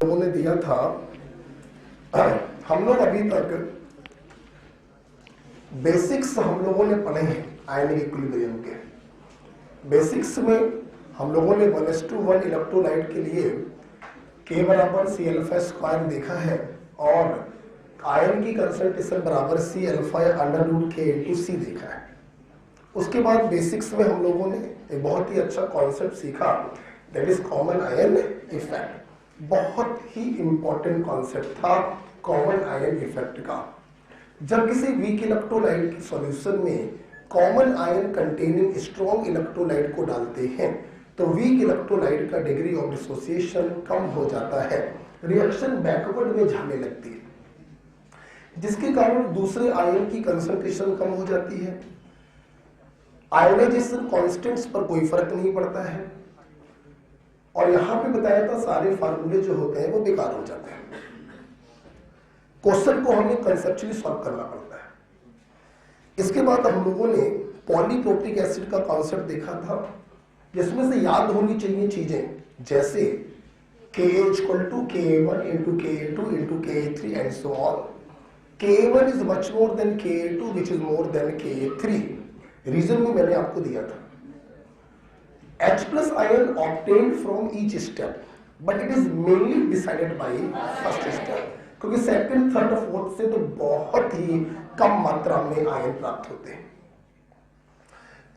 लोगों ने दिया था। हम लोग अभी तक बेसिक्स हम लोगों ने पढ़े हैं आयनिक इक्विलिब्रियम के। बेसिक्स में हम लोगों ने 1:1 इलेक्ट्रोलाइट के लिए K बराबर C∝² देखा है और आयन की कंसंट्रेशन बराबर C अल्फा या √K/C देखा है। उसके बाद बेसिक्स में हम लोगों ने एक बहुत ही अच्छा कॉन्सेप्ट सीखा, that is common ion effect. बहुत ही इंपॉर्टेंट कॉन्सेप्ट था कॉमन आयन इफेक्ट का। जब किसी वीक इलेक्ट्रोलाइट की सॉल्यूशन में common ion containing strong electrolyte को डालते हैं तो वीक इलेक्ट्रोलाइट का डिग्री ऑफ डिसोसिएशन कम हो जाता है, रिएक्शन बैकवर्ड में जाने लगती है, जिसके कारण दूसरे आयन की कंसंट्रेशन कम हो जाती है। आयोनाइजेशन कांस्टेंट्स पर कोई फर्क नहीं पड़ता है और यहां पे बताया था सारे फार्मूले जो होते हैं वो बेकार हो जाते हैं। क्वेश्चन को हमें कंसेप्चुअली सॉल्व करना पड़ता है। इसके बाद हम लोगों ने पॉलीप्रोटिक एसिड का कॉन्सेप्ट देखा था, जिसमें से याद होनी चाहिए चीजें जैसे Ka = Ka1 × Ka2 × Ka3 and so on. Ka1 is much more than Ka2 which is more than Ka3. Reason भी मैंने आपको दिया था। H+ ion obtained from each step but it is mainly decided by first step, क्योंकि second, third और fourth से तो बहुत ही कम मात्रा में आयन प्राप्त होते हैं।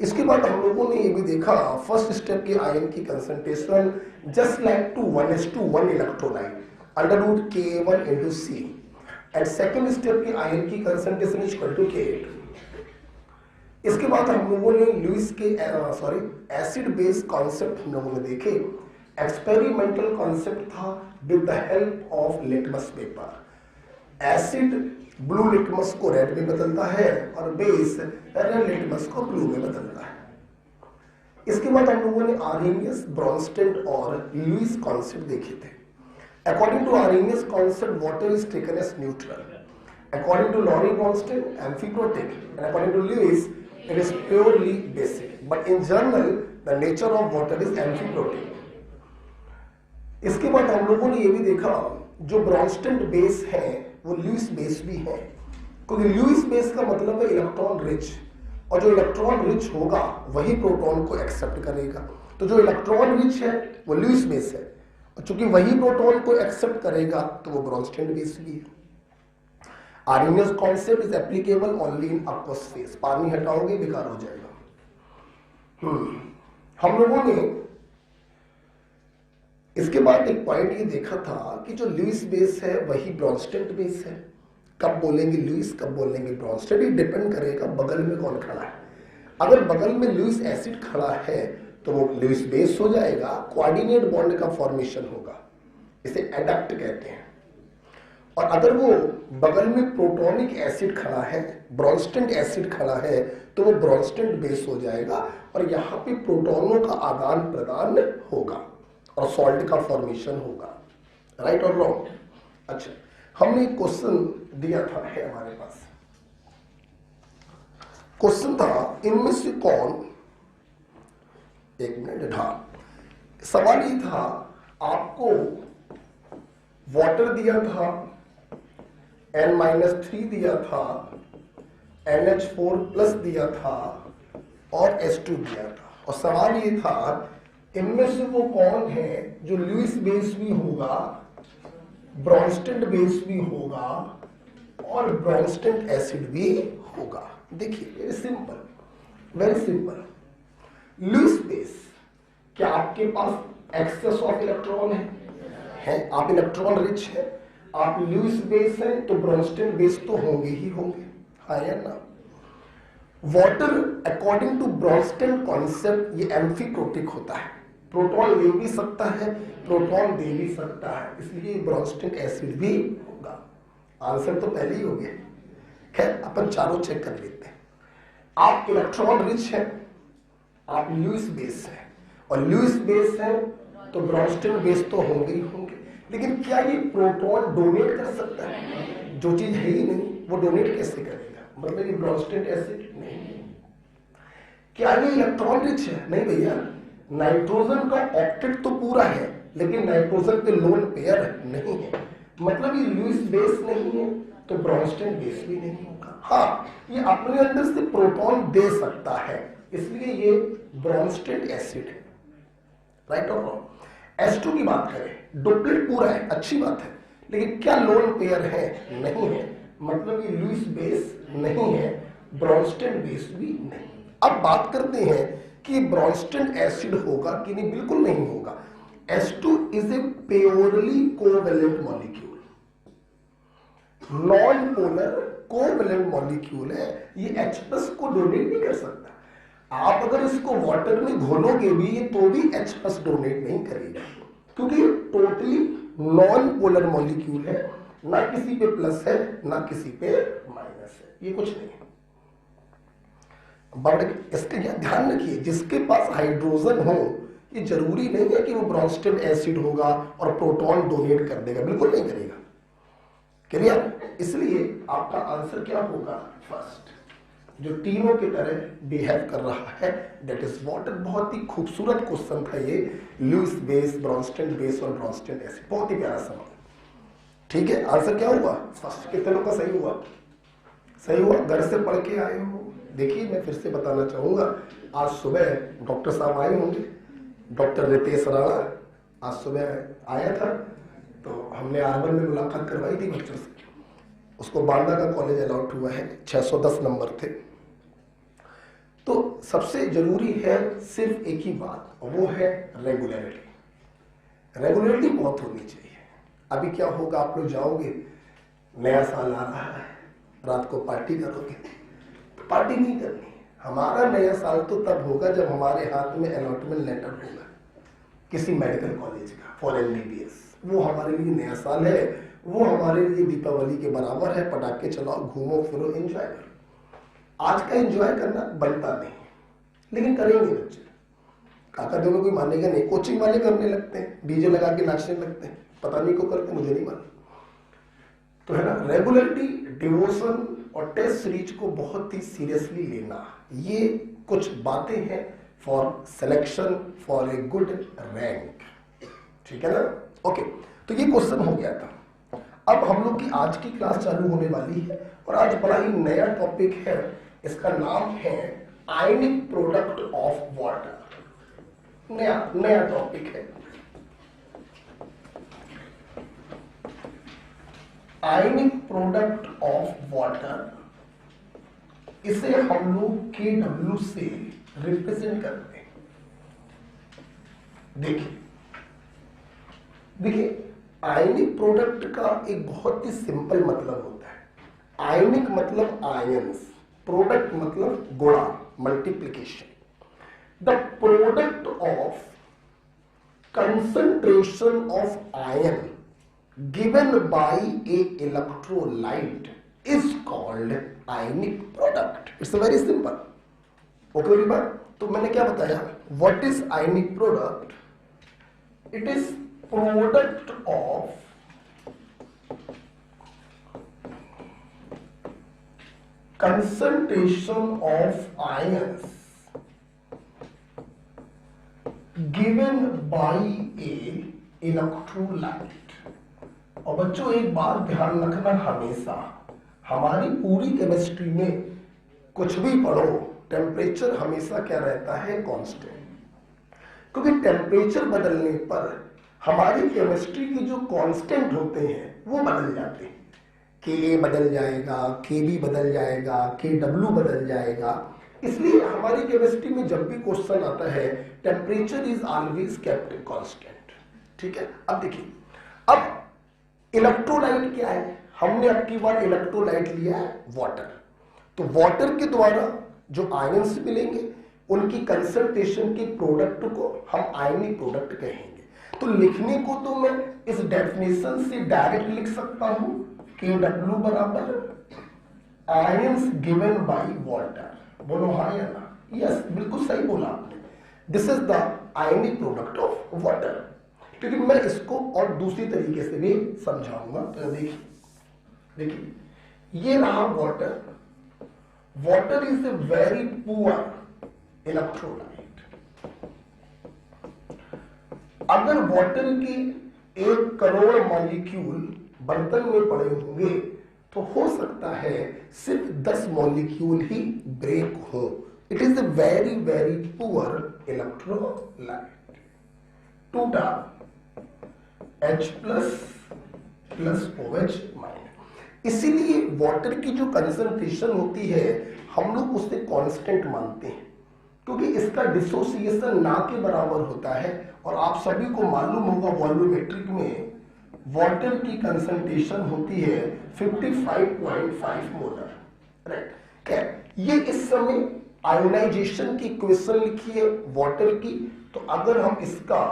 इसके बाद हम लोगों ने ये भी देखा फर्स्ट स्टेप के आयन की concentration just like to 1:1 electrolyte √Ka1 × C and second step के आयन की concentration is equal to Ka2। इसके बाद हम लोगों ने लुईस के एसिड बेस कॉन्सेप्ट हम लोगों ने देखे। एक्सपेरिमेंटल कॉन्सेप्ट था with the help of litmus paper. Acid blue litmus को रेड में बदलता है और बेस रेड लिटमस को ब्लू में बदलता है। इसके बाद हम लोगों ने आर्हेनियस, ब्रॉन्स्टेड और लुईस कॉन्सेप्ट देखे थे। According to Arrhenius concept water is taken as neutral, according to Lowry Bronsted amphiprotic and according to Lewis it is purely basic, but in general the nature of water is amphiprotic. इसके बाद हम लोगों ने ये भी देखा जो Brønsted base है वो लुईस बेस भी है, क्योंकि लुईस बेस का मतलब है इलेक्ट्रॉन रिच, और जो इलेक्ट्रॉन रिच होगा वही प्रोटॉन को एक्सेप्ट करेगा। तो जो इलेक्ट्रॉन रिच है वो लुईस बेस है, और चूंकि वही प्रोटॉन को एक्सेप्ट करेगा तो वो ब्रॉन्स्टेड बेस भी है। Arrhenius concept is applicable only in aqueous phase. पानी हटाओगे बेकार हो जाएगा। हम लोगों ने इसके बाद एक पॉइंट ये देखा था कि जो लुईस बेस है वही ब्रॉन्स्टेड बेस है। कब बोलेंगे लुईस, कब बोलेंगे ब्रॉन्स्टेड, ये डिपेंड करेगा बगल में कौन खड़ा है। अगर बगल में लुईस एसिड खड़ा है तो वो लुईस बेस हो जाएगा, कोऑर्डिनेट बॉन्ड का फॉर्मेशन होगा, इसे एडक्ट कहते हैं। और अगर वो बगल में प्रोटॉनिक एसिड खड़ा है, ब्रॉन्स्टेड एसिड खड़ा है, तो वो ब्रॉन्स्टेड बेस हो जाएगा और यहाँ पे प्रोटॉनों का आदान प्रदान होगा और सॉल्ट का फॉर्मेशन होगा। राइट और रॉन्ग? अच्छा, हमने एक क्वेश्चन दिया था, है हमारे पास क्वेश्चन था इनमें से कौन, एक मिनट, हाँ, सवाल ये था आपको वाटर दिया था, N-3 दिया था, NH4+ दिया था और H2 दिया था, और सवाल ये था इनमें से वो कौन है जो लुईस बेस भी होगा, ब्रॉन्स्टेड बेस भी होगा और ब्रॉन्स्टेड एसिड भी होगा। देखिए very simple, very simple. Lewis base, क्या आपके पास एक्सेस ऑफ इलेक्ट्रॉन है? आप इलेक्ट्रॉन रिच है, आप लुईस बेस हैं तो ब्रॉन्स्टेड बेस तो होंगे ही होंगे, हाँ या ना? Water according to Bronsted concept ये एम्फीप्रोटिक होता है, प्रोटॉन ले भी सकता है, प्रोटॉन दे भी सकता है, इसलिए ब्रॉन्स्टेड एसिड भी होगा। आंसर तो पहले ही हो गया। खैर अपन चारों चेक कर लेते हैं। आप इलेक्ट्रॉन रिच है, आप लुईस बेस है, और लुईस बेस है तो ब्रॉन्स्टेड बेस तो होंगे ही होंगे। लेकिन क्या ये प्रोटॉन डोनेट कर सकता है? जो चीज है ही नहीं वो डोनेट कैसे करेगा? मतलब ये ब्रॉन्स्टेड एसिड नहीं। क्या ये इलेक्ट्रॉन रिच है? नहीं भैया, नाइट्रोजन का ऑक्टेट तो पूरा है लेकिन नाइट्रोजन पे लोन पेयर नहीं है, मतलब ये लुईस बेस नहीं है तो ब्रोंस्टेन बेस भी नहीं होगा। हाँ, ये अपने अंदर से प्रोटॉन दे सकता है, इसलिए ये ब्रोंस्टेन एसिड है। राइट और रॉन्ग? H2 की बात करें, डुप्लेट पूरा है, अच्छी बात है, लेकिन क्या लोन पेयर है? नहीं है, मतलब ये लुईस बेस नहीं है, ब्रोंस्टेन बेस भी नहीं। अब बात करते हैं कि ब्रोंस्टेन एसिड होगा कि नहीं। बिल्कुल नहीं होगा। H2 is a purely covalent molecule, non polar covalent molecule है, ये H+ को डोनेट नहीं कर सकता। आप अगर इसको वाटर में घोलोगे भी ये तो भी H+ डोनेट नहीं करेगा, क्योंकि ये टोटली नॉन पोलर मॉलिक्यूल है, ना किसी पे प्लस है ना किसी पे माइनस है, ये कुछ नहीं है। बट इसका क्या ध्यान रखिए, जिसके पास हाइड्रोजन हो ये जरूरी नहीं है कि वो ब्रोंस्टेन एसिड होगा और प्रोटॉन डोनेट कर देगा, बिल्कुल नहीं करेगा। क्लियर? इसलिए आपका आंसर क्या होगा? फर्स्ट, जो तीनों की तरह बिहेव कर रहा है, दैट इज वाटर। बहुत ही खूबसूरत क्वेश्चन था ये, लुईस बेस, ब्रोंस्टेन बेस और ब्रोंस्टेन एसिड, बहुत ही प्यारा सवाल। ठीक है, आंसर क्या हुआ? फर्स्ट। कितने लोग का सही हुआ? सही हुआ। घर से पढ़ के आए हो? देखिए, मैं फिर से बताना चाहूंगा, आज सुबह डॉक्टर साहब आए होंगे, डॉक्टर रितेश राणा आज सुबह आया था, तो हमने R1 में मुलाकात करवाई थी बच्चों से। उसको बांदा का कॉलेज अलॉट हुआ है, 610 नंबर थे। तो सबसे जरूरी है सिर्फ एक ही बात, और वो है रेगुलरिटी। रेगुलरिटी बहुत होनी चाहिए। अभी क्या होगा, आप लोग जाओगे, नया साल आ रहा है, रात को पार्टी करोगे, तो पार्टी नहीं करनी। हमारा नया साल तो तब होगा जब हमारे हाथ में अलॉटमेंट लेटर होगा किसी मेडिकल कॉलेज का फॉर MBBS। वो हमारे लिए नया साल है, वो हमारे लिए दीपावली के बराबर है। पटाखे चलाओ, घूमो फिरो, एंजॉय करो। आज का एंजॉय करना बनता नहीं, लेकिन करेंगे बच्चे। काका दोनों कोई मानेगा नहीं, कोचिंग वाले करने लगते हैं, डीजे लगा के नाचने लगते हैं, पता नहीं क्यों करते, मुझे नहीं मालूम। तो है ना, रेगुलरिटी, डिवोशन और टेस्ट सीरीज को बहुत ही सीरियसली लेना, ये कुछ बातें हैं for selection for a good rank. ठीक है ना? ओके, तो ये क्वेश्चन हो गया था। अब हम लोग की आज की क्लास चालू होने वाली है, और आज बड़ा ही नया टॉपिक है, इसका नाम है आयनिक प्रोडक्ट ऑफ वाटर। नया टॉपिक है, आयनिक प्रोडक्ट ऑफ वाटर। इसे हम लोग KW से रिप्रेजेंट करते हैं। देखिए, आयनिक प्रोडक्ट का एक बहुत ही सिंपल मतलब होता है। आयनिक मतलब आयंस, प्रोडक्ट मतलब गुणा, multiplication. The product of concentration of ion given by a electrolyte is called ionic product. It's very simple. Okay everyone? तो मैंने क्या बताया? What is ionic product? It is product of concentration of ions given by a electrolyte. और बच्चों एक बात ध्यान रखना, हमेशा हमारी पूरी केमिस्ट्री में कुछ भी पढ़ो, टेम्परेचर हमेशा क्या रहता है? कांस्टेंट। क्योंकि टेम्परेचर बदलने पर हमारी केमिस्ट्री के जो कांस्टेंट होते हैं वो बदल जाते हैं। Ka बदल जाएगा, Kb बदल जाएगा, Kw बदल जाएगा। इसलिए हमारी केमिस्ट्री में जब भी क्वेश्चन आता है, temperature is always kept constant. ठीक है? अब देखिए, अब इलेक्ट्रोलाइट क्या है? हमने अब की बार इलेक्ट्रोलाइट लिया है वाटर। तो वाटर के द्वारा जो आयंस मिलेंगे उनकी कंसंट्रेशन के प्रोडक्ट को हम आयनिक प्रोडक्ट कहेंगे। तो लिखने को तो मैं इस डेफिनेशन से डायरेक्ट लिख सकता हूं, KW बराबर आयंस गिवन बाय वाटर। बोलो हाँ या ना? यस, बिल्कुल सही बोला आपने। This is the ionic product of water. क्योंकि मैं इसको और दूसरी तरीके से भी समझाऊंगा। तो देखिए, ये रहा water. Water is a very poor electrolyte. अगर वाटर के 1 करोड़ मॉलिक्यूल बर्तन में पड़े होंगे तो हो सकता है सिर्फ 10 मॉलिक्यूल ही ब्रेक हो। It is a very very poor electrolyte. टूटा H प्लस OH माइनस। इसीलिए वाटर की जो कंसंट्रेशन होती है हम लोग उसे कांस्टेंट मानते हैं, क्योंकि इसका डिसोसिएशन ना के बराबर होता है। और आप सभी को मालूम होगा वॉल्यूमेट्रिक में वाटर की कंसंट्रेशन होती है 55.5 मोलर, राइट। क्या ये इस समय आयोनाइजेशन की इक्वेशन लिखी है वाटर की, तो अगर हम इसका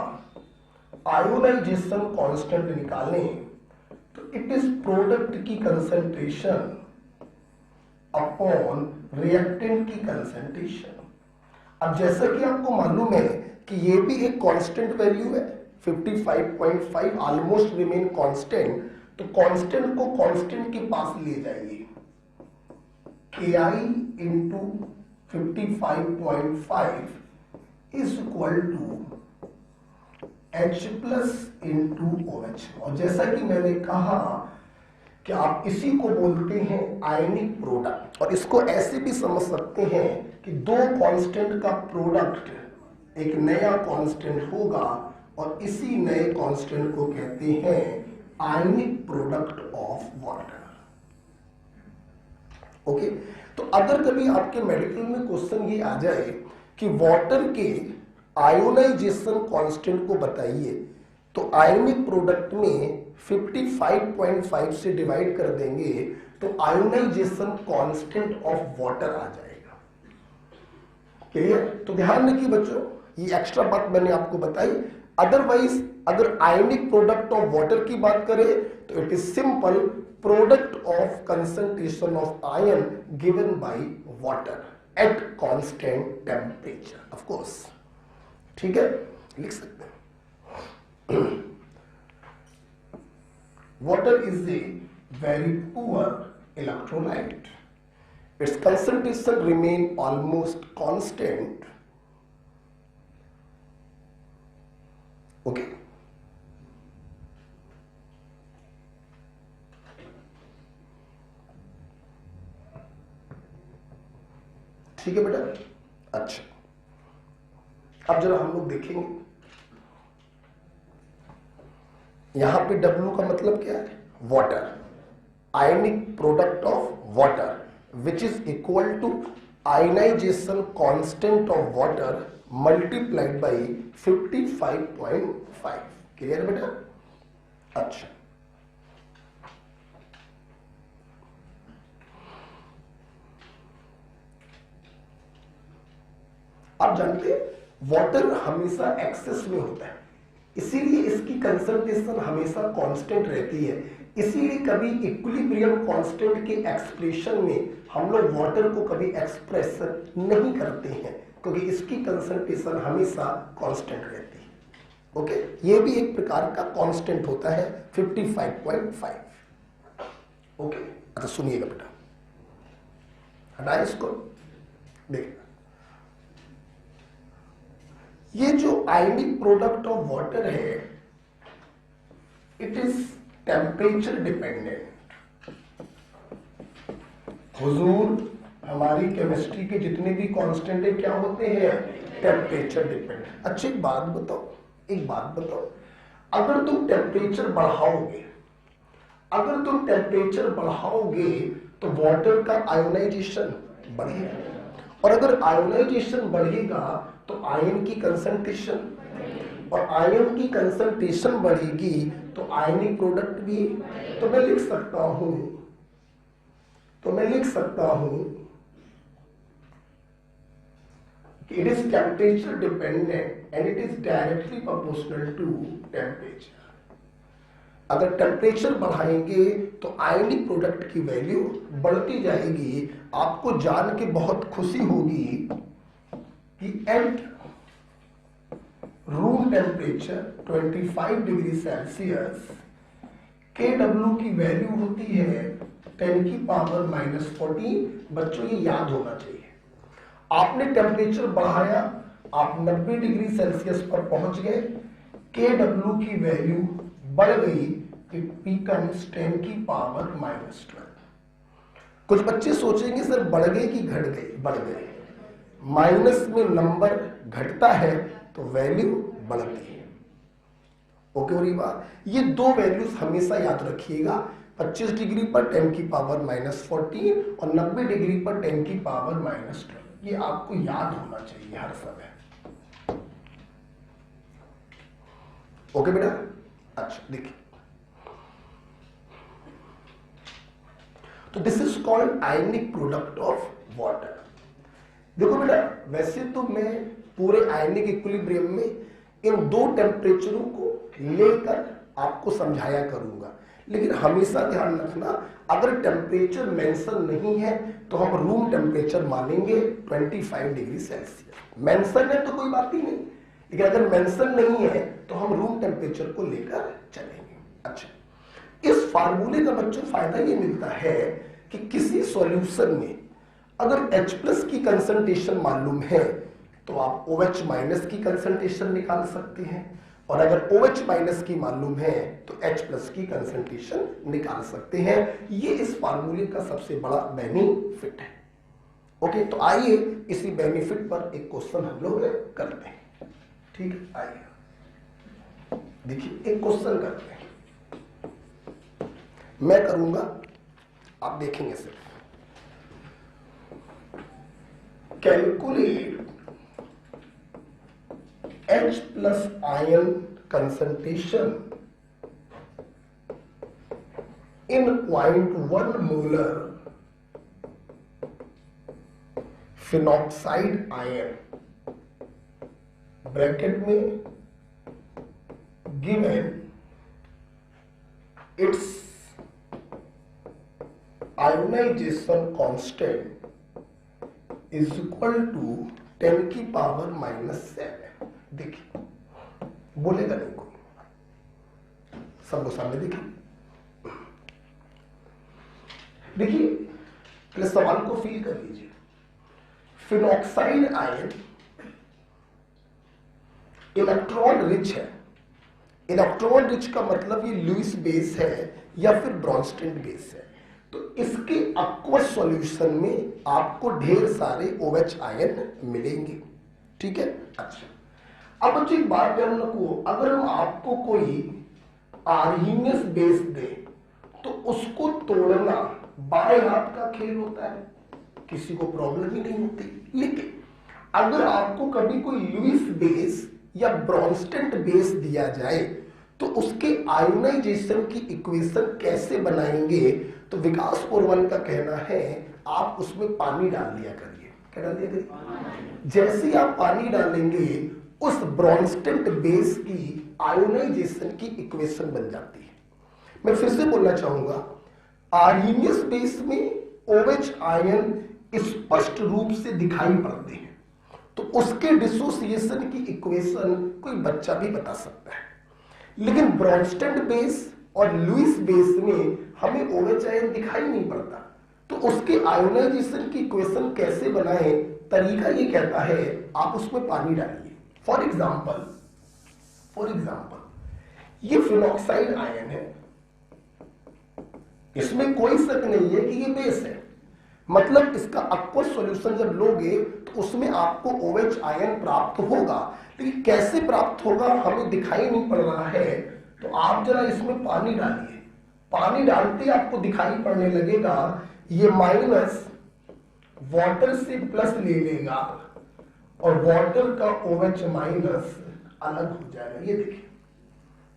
आयोनाइजेशन कांस्टेंट निकालें तो इट इज प्रोडक्ट की कंसंट्रेशन अपॉन रिएक्टेंट की कंसंट्रेशन। अब जैसा कि आपको मालूम है कि ये भी एक कांस्टेंट वैल्यू है 55.5 ऑलमोस्ट रिमेन कांस्टेंट, तो कांस्टेंट को कांस्टेंट के पास ले जाइए। Ki into 55.5 is equal to H plus into OH। और जैसा कि मैंने कहा कि आप इसी को बोलते हैं आयनिक प्रोडक्ट, और इसको ऐसे भी समझ सकते हैं कि दो कांस्टेंट का प्रोडक्ट एक नया कांस्टेंट होगा और इसी नए कांस्टेंट को कहते हैं ionic product of water. Okay, तो अगर कभी आपके मेडिकल में क्वेश्चन ये आ जाए कि वाटर के आयोनाइजेशन कांस्टेंट को बताइए, तो आयनिक प्रोडक्ट में 55.5 से डिवाइड कर देंगे तो आयोनाइजेशन कांस्टेंट ऑफ वाटर आ जाएगा। क्लियर? तो ध्यान रखिए बच्चों, ये एक्स्ट्रा बात मैंने आपको बताई। अदरवाइज अगर आयनिक प्रोडक्ट ऑफ वाटर की बात करें तो it is simple product of concentration of ion given by water at constant temperature. Of course, ठीक है, लिख सकते हैं। Water is a very poor electrolyte, its concentration remain almost constant. Okay, ठीक है बेटा। अच्छा, अब जरा हम लोग देखेंगे यहां पे W का मतलब क्या है? Water, ionic product of water which is equal to ionization constant of water multiplied by 55.5। Clear बेटा? अच्छा, आप जानते हैं वाटर हमेशा एक्सेस में होता है, इसीलिए इसकी कंसंट्रेशन हमेशा कांस्टेंट रहती है। इसीलिए कभी इक्विलिब्रियम कांस्टेंट के एक्सप्रेशन में हम लोग वाटर को कभी एक्सप्रेस नहीं करते हैं, क्योंकि इसकी कंसंट्रेशन हमेशा कांस्टेंट रहती है। ओके, ये भी एक प्रकार का कांस्टेंट होता है 55.5। ओके, अच्छा सुनिएगा बेटा, हटाए इसको। देखिए, ये जो आयनिक प्रोडक्ट ऑफ वाटर है इट इज टेम्परेचर डिपेंडेंट। हुजूर, हमारी केमिस्ट्री के जितने भी कांस्टेंट है क्या होते हैं? Temperature dependent. अच्छा, एक बात बताओ, अगर तुम टेम्परेचर बढ़ाओगे तो वाटर का आयोनाइजेशन बढ़ेगा, और अगर आयोनाइजेशन बढ़ेगा तो आयन की कंसंट्रेशन, और आयन की कंसंट्रेशन बढ़ेगी तो आयनिक प्रोडक्ट भी। तो मैं लिख सकता हूं कि it is temperature dependent and it is directly proportional to temperature. अगर टेम्परेचर बढ़ाएंगे तो आयनिक प्रोडक्ट की वैल्यू बढ़ती जाएगी। आपको जान के बहुत खुशी होगी कि at room temperature 25 degree Celsius KW की वैल्यू होती है 10 की पावर -14। बच्चों ये याद होना चाहिए, आपने टेम्परेचर बढ़ाया, आप 90 डिग्री सेल्सियस पर पहुंच गए, KW की वैल्यू बढ़ गई, इट बिकम्स 10 की पावर -12। कुछ बच्चे सोचेंगे सर बढ़ गए कि घट गए? बढ़ गए। माइनस में नंबर घटता है तो वैल्यू बढ़ती है। ओके हो रही बात? ये दो वैल्यूज हमेशा याद रखिएगा, 25 डिग्री पर 10 की पावर -14 और 90 डिग्री पर 10 की पावर -12। ये आपको याद होना चाहिए हर समय। ओके बेटा? अच्छा देखिए, तो this is called ionic product of water. देखो बेटा, वैसे तो मैं पूरे आयनिक इक्विलिब्रियम में इन दो टेम्परेचरों को लेकर आपको समझाया करूंगा, लेकिन हमेशा ध्यान रखना, अगर टेम्परेचर मेंशन नहीं है तो हम रूम टेम्परेचर मानेंगे 25 डिग्री सेल्सियस। मेंशन है तो कोई बात ही नहीं, लेकिन अगर मेंशन नहीं है तो हम रूम टेम्परेचर को लेकर चलेंगे। अच्छा, इस फार्मूले का बच्चों फायदा ये मिलता है कि किसी सॉल्यूशन में अगर H+ की कंसंट्रेशन मालूम है तो आप OH- की कंसंट्रेशन निकाल सकते हैं, और अगर OH- की मालूम है तो H+ की कंसंट्रेशन निकाल सकते हैं। ये इस फार्मूले का सबसे बड़ा बेनिफिट है। ओके, तो आइए इसी बेनिफिट पर एक क्वेश्चन हम लोग करते हैं। ठीक है, आइए देखिए एक क्वेश्चन करते हैं, मैं करूंगा, आप देखेंगे सिर्फ। Calculate H+ ion concentration in 0.1 molar phenoxide ion, bracket में given its ionization constant is equal to 10 की पावर -7। देखिए, बोलेगा नहीं कोई, सब लोग सामने देखिए। देखिए, पहले सवाल को फील कर लीजिए। फिनॉक्साइड आयन इलेक्ट्रॉन रिच है। इलेक्ट्रॉन रिच का मतलब ये लुईस बेस है या फिर ब्रॉन्स्टेड बेस है, तो इसके एक्वस सॉल्यूशन में आपको ढेर सारे OH आयन मिलेंगे। ठीक है? अच्छा, अब बच्चों एक बात ध्यान रखो, अगर हम आपको कोई आर्हीनियस बेस दे तो उसको तोड़ना बाएं हाथ का खेल होता है, किसी को प्रॉब्लम ही नहीं होती। लेकिन अगर आपको कभी कोई लुईस बेस या ब्रॉन्स्टेड बेस दिया जाए तो उसके आयोनाइजेशन की इक्वेशन कैसे बनाएंगे, तो विकास पुरवन का कहना है आप उसमें पानी डाल दिया करिए। क्या डाल दिया करिए? जैसे ही आप पानी डालेंगे उस ब्रॉन्स्टेड बेस की आयोनाइजेशन की इक्वेशन बन जाती है। मैं फिर से बोलना चाहूंगा, आर्हीनियस बेस में OH आयन स्पष्ट रूप से दिखाई पड़ते हैं, तो उसके डिसोसिएशन की इक्वेशन कोई बच्चा भी बता सकता है। लेकिन ब्रॉन्स्टेड बेस और लुईस बेस में हमें OH आयन दिखाई नहीं पड़ता, तो उसके आयोनाइजेशन की इक्वेशन कैसे बनाएं, तरीका ये कहता है आप उसमें पानी डालिए। फॉर एग्जाम्पल ये फिनॉक्साइड आयन है, इसमें कोई शक नहीं है कि ये बेस है, मतलब इसका एक्वस सॉल्यूशन जब लोगे तो उसमें आपको OH आयन प्राप्त होगा। लेकिन कैसे प्राप्त होगा हमें दिखाई नहीं पड़ रहा है, तो आप जरा इसमें पानी डालिए। पानी डालते आपको दिखाई पड़ने लगेगा, ये माइनस वाटर से प्लस ले लेगा और वाटर का OH माइनस अलग हो जाएगा। ये देखिए,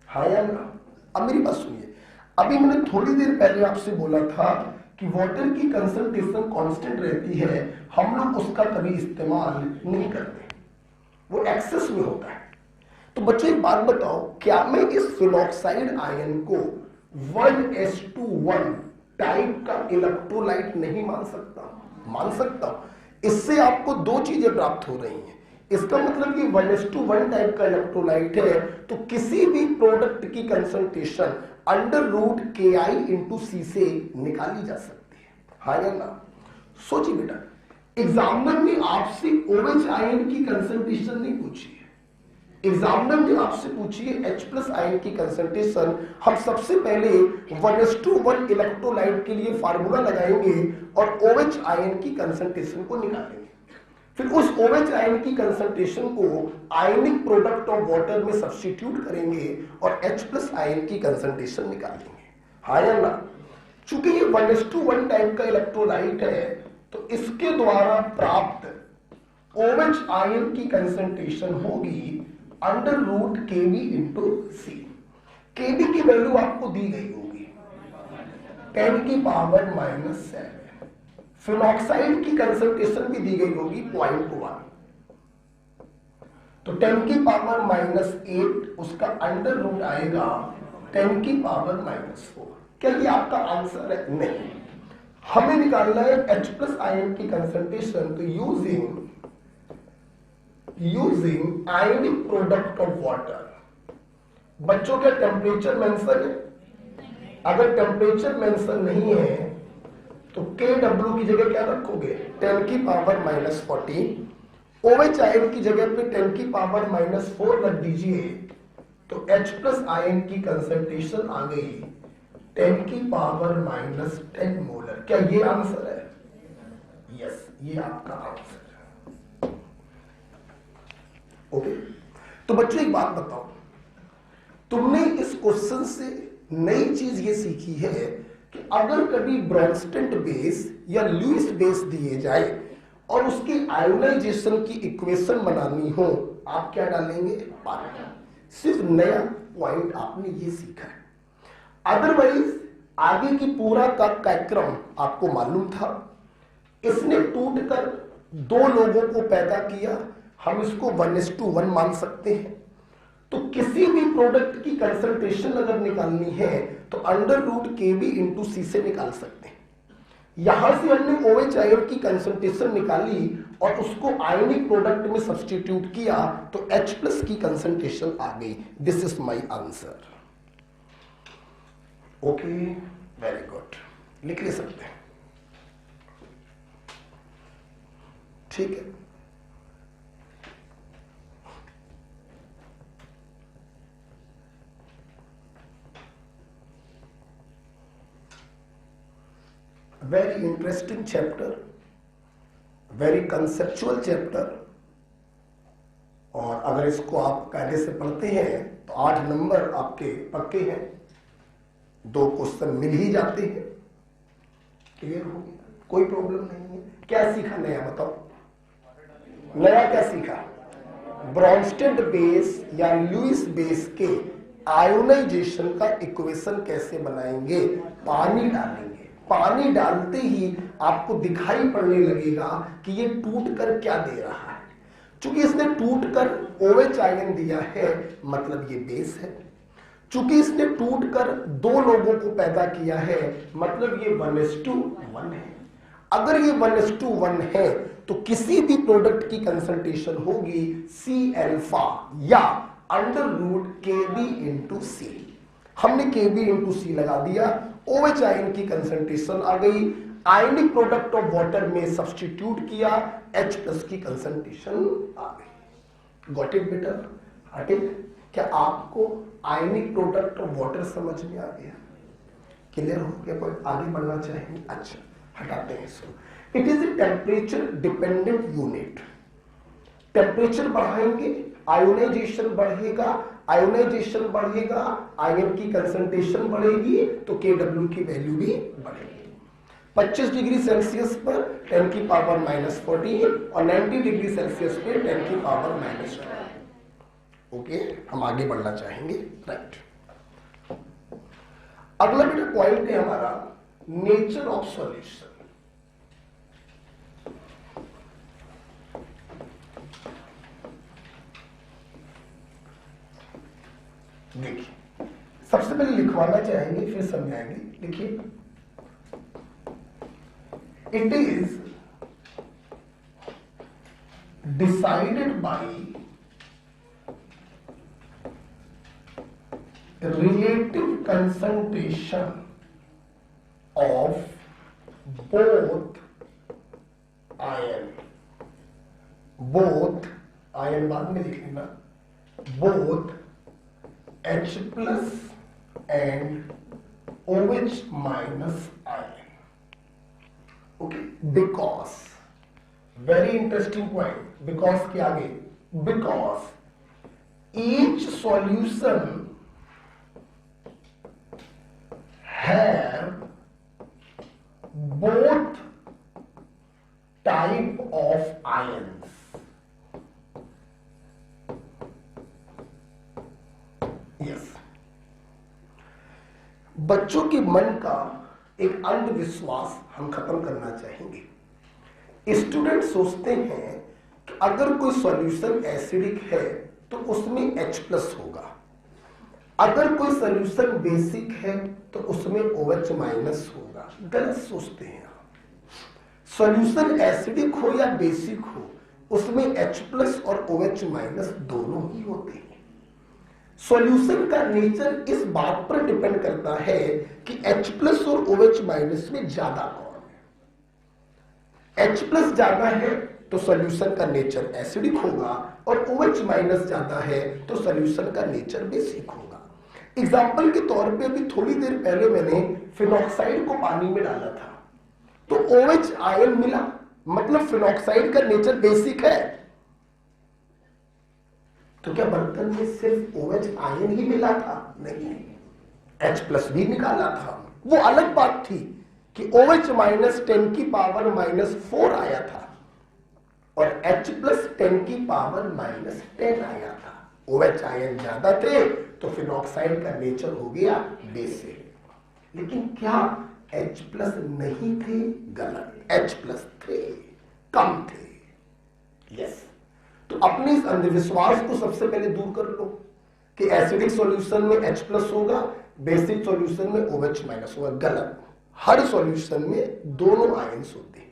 हाँ या ना? अब मेरी बात सुनिए, अभी मैंने थोड़ी देर पहले आपसे बोला था कि वाटर की कंसंट्रेशन कांस्टेंट रहती है, हम लोग उसका कभी इस्तेमाल नहीं करते, वो एक्सेस में होता है। तो बच्चों एक बात बताओ, क्या मैं इस फिनॉक्साइड आयन को 1s2 टाइप का इलेक्ट्रोलाइट नहीं मान सकता? मान सकता हूं। इससे आपको दो चीजें प्राप्त हो रही हैं। इसका मतलब कि 1s2 टाइप का इलेक्ट्रोलाइट है, तो किसी भी प्रोडक्ट की कंसंट्रेशन √KI/C से निकाली जा सकती है। हाँ या ना? सोचिए बेटा, एग्जामिनर ने आपसे OH आयन की कंसंट्रेशन नहीं पूछी है, एग्जामिनर ने आपसे पूछी है H प्लस आयन की कंसंट्रेशन, हम सबसे पहले 1:1 इलेक्ट्रोलाइट के लिए फार्मूला लगाएंगे और OH आयन की कंसंट्रेशन को निकालेंगे। फिर उस OH आयन की कंसंट्रेशन को आयनिक प्रोडक्ट ऑफ वाटर में सब्स्टिट्यूट करेंगे और H प्लस आयन की कंसंट्रेशन निकालेंगे। हाँ या ना? चूंकि ये 1:1 टाइप का इलेक्ट्रोलाइट है तो इसके द्वारा प्राप्त OH आयन की कंसंट्रेशन होगी √Kb इंटू सी। Kb की वैल्यू आपको दी गई होगी 10⁻⁻⁷। फिनॉक्साइड की कंसंट्रेशन भी दी गई होगी 0.1, तो 10⁻⁻8 उसका √, आएगा 10⁻⁻4। क्या ये आपका आंसर है? नहीं, हमें निकालना है H प्लस आयन की कंसंट्रेशन। तो using ionic product of water. बच्चों का टेम्परेचर मेंशन है? अगर टेम्परेचर मेंशन नहीं है तो Kw की जगह क्या रखोगे? 10⁻⁻14। OH आयन की जगह पे 10⁻⁻4 रख दीजिए, तो H प्लस आयन की कंसंट्रेशन आ गई 10⁻⁻10 मोलर। क्या ये आंसर है? यस, ये आपका आंसर है। ओके, तो बच्चों एक बात बताओ, तुमने इस क्वेश्चन से नई चीज ये सीखी है कि अगर कभी ब्रॉन्स्टेड बेस या लुईस बेस दिए जाए और उसकी आयोनाइजेशन की इक्वेशन बनानी हो, आप क्या डालेंगे? पानी। सिर्फ नया पॉइंट आपने ये सीखा है, अदरवाइज आगे की पूरा का कार्यक्रम आपको मालूम था। इसने टूटकर दो लोगों को पैदा किया, हम इसको 1:1 मान सकते हैं। तो किसी भी प्रोडक्ट की कंसंट्रेशन अगर निकालनी है तो √Kb इंटू सी से निकाल सकते हैं। यहां से हमने OH आयन की कंसंट्रेशन निकाली और उसको आयनिक प्रोडक्ट में सब्स्टिट्यूट किया तो H प्लस की कंसंट्रेशन आ गई। This is my answer. Okay, very good, लिख ले सकते हैं, ठीक है। Very interesting chapter, very conceptual chapter, और अगर इसको आप कायदे से पढ़ते हैं तो 8 नंबर आपके पक्के हैं, 2 क्वेश्चन मिल ही जाते हैं। क्लियर हो गया? कोई प्रॉब्लम नहीं है। क्या सीखा नया बताओ? नया क्या सीखा? ब्रॉन्स्टेड बेस या लुईस बेस के आयोनाइजेशन का इक्वेशन कैसे बनाएंगे? पानी डालेंगे। पानी डालते ही आपको दिखाई पड़ने लगेगा कि ये टूट कर क्या दे रहा है। चूंकि इसने टूट कर OH आयन दिया है, मतलब ये बेस है। चूंकि इसने टूट कर 2 लोगों को पैदा किया है, मतलब ये 1:1 है। अगर ये 1:1 है तो किसी भी प्रोडक्ट की कंसंट्रेशन होगी C अल्फा या √Kb इंटू सी। हमने Kb इंटू सी लगा दिया, OH आयन की कंसंट्रेशन आ गई, आयनिक प्रोडक्ट ऑफ वाटर में सब्स्टिट्यूट किया, H प्लस की कंसंट्रेशन आ गई। गॉट इट बेटा? हट इट? क्या आपको आयनिक प्रोडक्ट ऑफ वाटर समझ में आ गया? क्लियर हो गया? कोई आगे बढ़ना चाहेंगे? अच्छा, हटाते हैं इसको। It is a temperature dependent unit. Temperature बढ़ाएंगे, आयोनाइजेशन बढ़ेगा, आयोनाइजेशन बढ़ेगा, आयन की कंसंट्रेशन बढ़ेगी तो Kw की वैल्यू भी बढ़ेगी। 25 डिग्री सेल्सियस पर 10⁻⁻14 और 90 डिग्री सेल्सियस पे 10⁻⁻12। ओके, हम आगे बढ़ना चाहेंगे। राइट, अगला बेटा पॉइंट है हमारा नेचर ऑफ सॉल्यूशन। देखिए, सबसे पहले लिखवाना चाहेंगे फिर समझाएंगे। लिखिए, it is decided by relative concentration of both ion बाद में लिख लेना, both H plus and OH minus ion. Okay, because very interesting point. Because के आगे, because each solution have both type of ions. Yes. बच्चों के मन का एक अंधविश्वास हम खत्म करना चाहेंगे। स्टूडेंट सोचते हैं कि अगर कोई सॉल्यूशन एसिडिक है तो उसमें H प्लस होगा, अगर कोई सॉल्यूशन बेसिक है तो उसमें OH माइनस होगा। गलत सोचते हैं आप। सॉल्यूशन एसिडिक हो या बेसिक हो, उसमें H प्लस और OH माइनस दोनों ही होते हैं। सॉल्यूशन का नेचर इस बात पर डिपेंड करता है कि H प्लस और OH माइनस में ज्यादा कौन है। H प्लस ज्यादा है तो सॉल्यूशन का नेचर एसिडिक होगा और OH माइनस ज्यादा है तो सॉल्यूशन का नेचर बेसिक होगा। एग्जाम्पल के तौर पे अभी थोड़ी देर पहले मैंने फिनॉक्साइड को पानी में डाला था तो OH आयन मिला, मतलब फिनॉक्साइड का नेचर बेसिक है। तो क्या बर्तन में सिर्फ OH आयन ही मिला था? नहीं, H प्लस भी निकाला था। वो अलग बात थी कि OH माइनस 10 की पावर -4 आया था और H प्लस 10 की पावर -10 आया था। OH आयन ज्यादा थे तो फिनॉक्साइड का नेचर हो गया बेसिक। लेकिन क्या H प्लस नहीं थे? गलत, H प्लस थे, कम थे। यस। तो अपने इस अंधविश्वास को सबसे पहले दूर कर लो कि एसिडिक सॉल्यूशन में H प्लस होगा, बेसिक सॉल्यूशन में OH माइनस होगा। गलत। हर सॉल्यूशन में दोनों आयंस होते हैं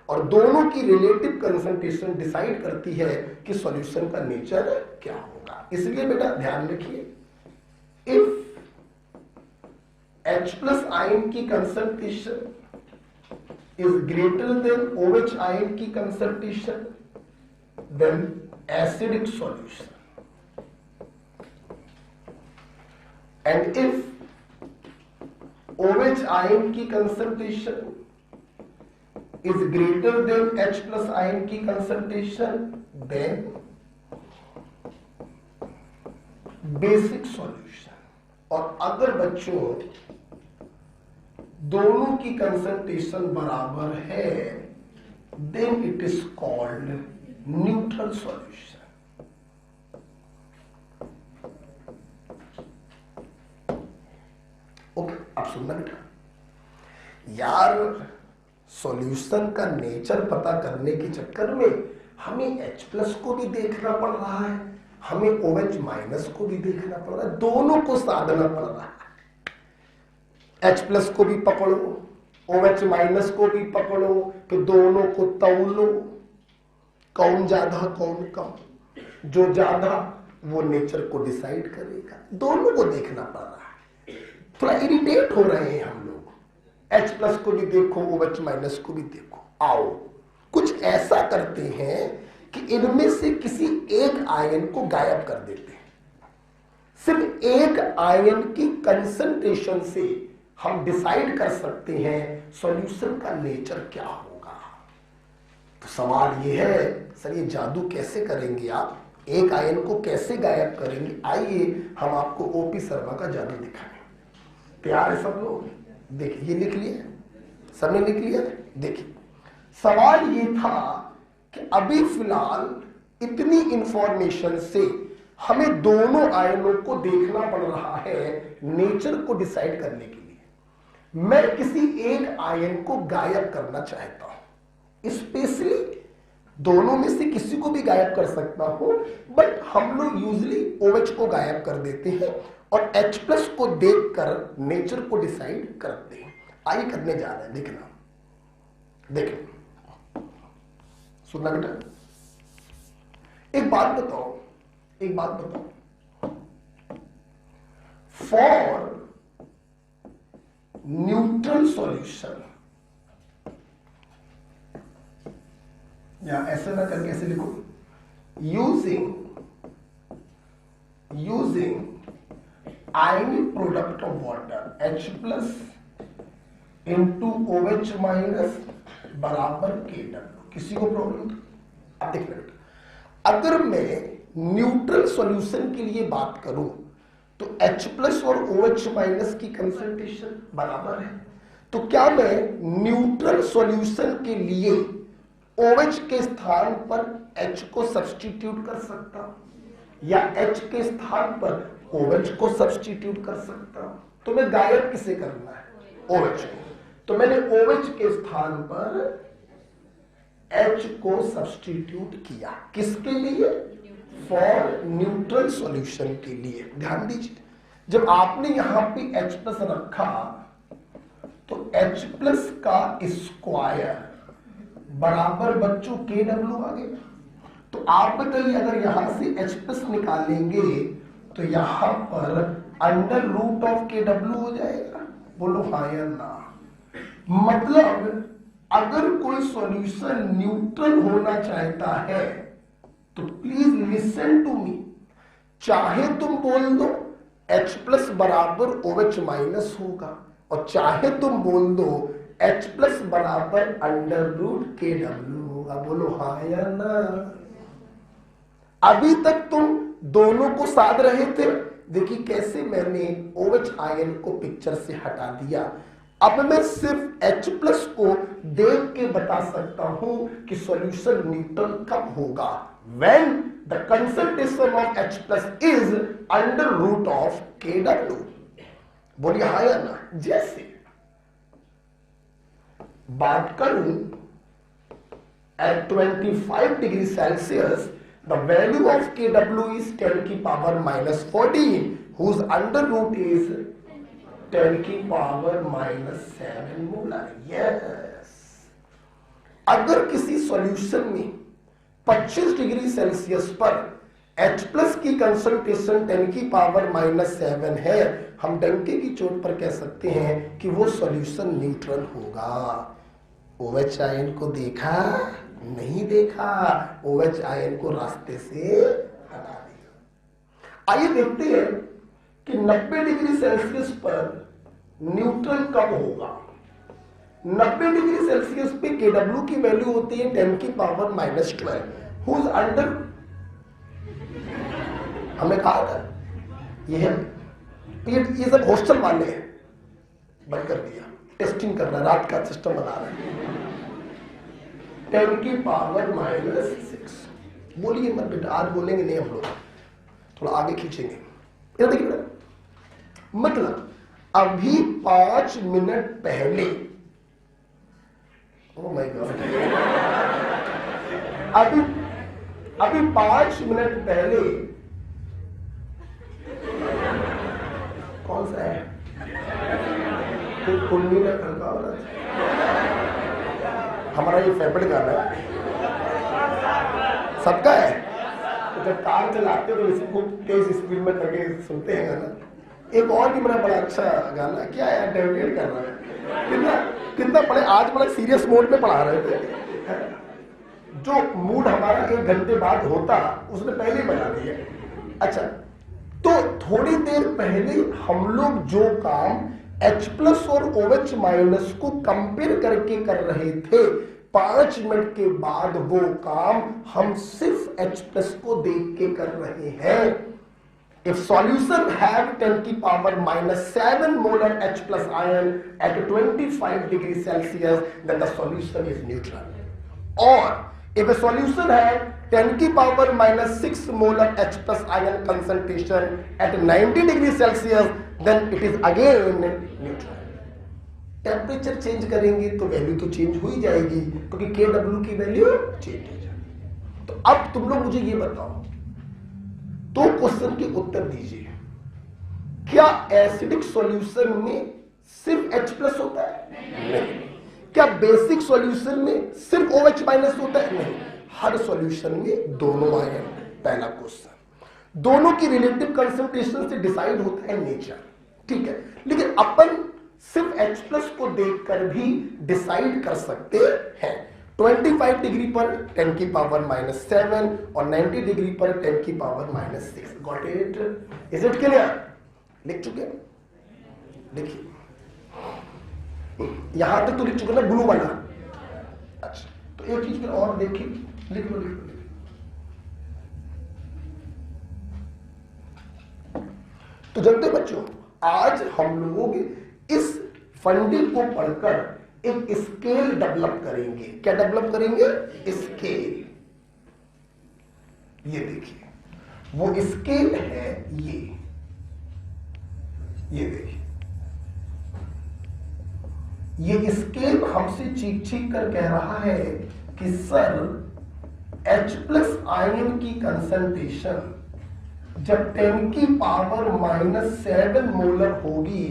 और दोनों की रिलेटिव कंसंट्रेशन डिसाइड करती है कि सॉल्यूशन का नेचर क्या होगा। इसलिए बेटा ध्यान रखिए, इफ H प्लस आयन की concentration is greater than OH ion की concentration, then acidic solution, and if OH ion की concentration is greater than H plus ion की concentration, then basic solution। और अगर बच्चों दोनों की concentration बराबर है then it is called neutral solution. Okay, अब सुनना बेटा, यार सॉल्यूशन का नेचर पता करने के चक्कर में हमें H प्लस को भी देखना पड़ रहा है, हमें OH माइनस को भी देखना पड़ रहा है, दोनों को साधना पड़ रहा है। H प्लस को भी पकड़ो, OH माइनस को भी पकड़ो, तो दोनों को तौलो, कौन ज्यादा कौन कम, जो ज्यादा वो नेचर को डिसाइड करेगा। दोनों को देखना पड़ रहा है। थोड़ा इरिटेट हो रहे हैं हम लोग, H प्लस को भी देखो, OH माइनस को भी देखो। आओ कुछ ऐसा करते हैं कि इनमें से किसी एक आयन को गायब कर देते हैं। सिर्फ एक आयन की कंसंट्रेशन से हम डिसाइड कर सकते हैं सॉल्यूशन का नेचर क्या होगा। तो सवाल ये है, सर ये जादू कैसे करेंगे आप, एक आयन को कैसे गायब करेंगे? आइए हम आपको ओपी शर्मा का जादू दिखाएं। तैयार है सब लोग? देखिए, ये लिख लिया, सबने लिख लिया। देखिए, सवाल ये था कि अभी फिलहाल इतनी इंफॉर्मेशन से हमें दोनों आयनों को देखना पड़ रहा है नेचर को डिसाइड करने के लिए। मैं किसी एक आयन को गायब करना चाहता हूं, स्पेशली दोनों में से किसी को भी गायब कर सकता हूं, बट हम लोग यूजली OH को गायब कर देते हैं और H प्लस को देखकर नेचर को डिसाइड करते हैं। आइए करने जा रहे हैं, देखना, देखना, सुनना बेटा। एक बात बताओ, फॉर न्यूट्रल सॉल्यूशन, या ऐसे ना करके ऐसे लिखो, using using ionic product of water H plus into OH minus बराबर KW। किसी को प्रॉब्लम? अब देखिए, अगर मैं न्यूट्रल सॉल्यूशन के लिए बात करूं तो H प्लस और OH माइनस की कंसंट्रेशन बराबर है, तो क्या मैं न्यूट्रल सॉल्यूशन के लिए OH के स्थान पर H को सब्स्टिट्यूट कर सकता हूं या H के स्थान पर OH को सब्स्टिट्यूट कर सकता हूं? तो मैं गायब किसे करना है? OH को। तो मैंने OH के स्थान पर H को सब्स्टिट्यूट किया। किसके लिए? फॉर न्यूट्रल सॉल्यूशन के लिए। ध्यान दीजिए, जब आपने यहां पे H प्लस रखा तो H प्लस का स्क्वायर बराबर बच्चों KW आ गया। तो आप बताइए, अगर यहां से H प्लस निकालेंगे तो यहां पर अंडर रूट ऑफ KW हो जाएगा। बोलो हाँ या ना? मतलब अगर कोई सॉल्यूशन न्यूट्रल होना चाहता है तो प्लीज लिसन टू मी, चाहे तुम बोल दो H प्लस बराबर OH माइनस होगा और चाहे तुम बोल दो H प्लस बराबर अंडर रूट KW होगा। बोलो हाँ या ना? अभी तक तुम दोनों को साध रहे थे। देखिए कैसे मैंने OH आयन को पिक्चर से हटा दिया। अब मैं सिर्फ H प्लस को देख के बता सकता हूं कि सॉल्यूशन न्यूट्रल कब होगा? when the concentration of H plus is under root of KW। बोलिए हाँ या ना? जैसे बात करूं at 25 degree Celsius the value of KW is 10 की power minus 14 whose under root is 10 की पावर माइनस 7 मोलर। यस, अगर किसी सॉल्यूशन में 25 डिग्री सेल्सियस पर H प्लस की कंसंट्रेशन 10 की पावर माइनस 7 है, हम डंके की चोट पर कह सकते हैं कि वो सॉल्यूशन न्यूट्रल होगा। OH आयन को देखा? नहीं देखा। OH आयन को रास्ते से हटा दिया। आइए देखते हैं कि 90 डिग्री सेल्सियस पर न्यूट्रल कब होगा। 90 डिग्री सेल्सियस पे KW की वैल्यू होती है 10 की पावर माइनस 12 हुज अंडर, हमने कहा था ये सब हॉस्टल वाले हैं, बंद कर दिया, टेस्टिंग कर रहा है, रात का सिस्टम बना रहा है। 10 की पावर माइनस 6। बोलिए मत बेटा, आज बोलेंगे नहीं, हम लोग थोड़ा आगे खींचेंगे। इधर देखिए बेटा, मतलब अभी 5 मिनट पहले, ओह माय गॉड, अभी 5 मिनट पहले कौन सा है? तो कुंडली में खड़का हो रहा है। हमारा ये फेवरेट गाना है, सबका है। तो जब कार चलाते हो तो इसी खूब तेज स्पीड में करके सुनते हैं गाना। एक और भी बड़ा अच्छा गाना, क्या है, डेविएट कर रहा है, कितना पढ़े, आज बड़ा सीरियस मोड में पढ़ा रहे थे। जो मूड हमारा 1 घंटे बाद होता उसने पहले ही बना दिया। अच्छा, तो थोड़ी देर पहले हम लोग जो काम H प्लस और OH माइनस को कंपेयर करके कर रहे थे, 5 मिनट के बाद वो काम हम सिर्फ H प्लस को देख के कर रहे हैं। If solution have 10 की power minus 7 molar H plus ion at 25 degree Celsius, then the solution is neutral. Or if a solution have 10 की power minus 6 molar H plus ion concentration at 90 degree Celsius, then it is again neutral. Temperature change करेंगे तो value तो change हो ही जाएगी, क्योंकि KW की value change हो जाएगी। तो अब तुम लोग मुझे ये बताओ, तो क्वेश्चन के उत्तर दीजिए, क्या एसिडिक सॉल्यूशन में सिर्फ H प्लस होता है? नहीं। क्या बेसिक सॉल्यूशन में सिर्फ OH माइनस होता है? नहीं। हर सॉल्यूशन में दोनों आयन। पहला क्वेश्चन, दोनों की रिलेटिव कंसंट्रेशन से डिसाइड होता है नेचर, ठीक है, लेकिन अपन सिर्फ H प्लस को देखकर भी डिसाइड कर सकते हैं। 25 डिग्री पर 10 की पावर -7 और 90 डिग्री पर 10 की power -6। Got it? Is it clear? लिख चुके? देखिए यहां तक तो लिख चुके ना ब्लू वाला। अच्छा, तो एक चीज फिर और देखिए, लिख लो लिख लो। तो जानते बच्चों, आज हम लोग इस फंडिंग को पढ़कर एक स्केल डेवलप करेंगे। क्या डेवलप करेंगे? स्केल। ये देखिए वो स्केल है, ये देखिए ये स्केल हमसे चीख चीख कर कह रहा है कि सर H+ आयन की कंसंट्रेशन जब 10 की पावर -7 मोलर होगी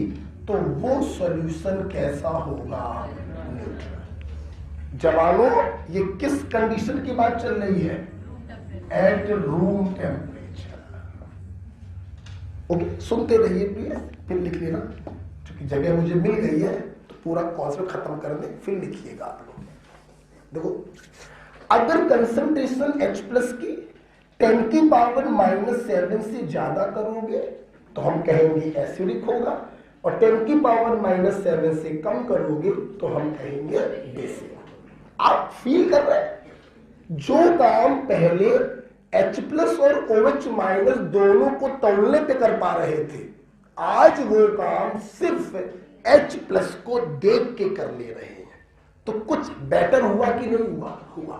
तो वो सॉल्यूशन कैसा होगा? न्यूट्रल। जवानों, ये किस कंडीशन की बात चल रही है? At room temperature. ओके, सुनते रहिए प्लीज, फिर लिख लेना। क्योंकि जगह मुझे मिल गई है तो पूरा कॉन्सेप्ट खत्म कर दे, फिर लिखिएगा आप लोग। देखो, अगर कंसंट्रेशन H+ की 10 की पावर -7 से ज्यादा करोगे तो हम कहेंगे एसिडिक होगा, और 10 की पावर -7 से कम करोगे तो हम कहेंगे बेसिक। आप फील कर रहे हैं, जो काम पहले H+ और OH- दोनों को तौलने पे कर पा रहे थे, आज वो काम सिर्फ H+ को देख के कर ले रहे हैं। तो कुछ बेटर हुआ कि नहीं हुआ? हुआ।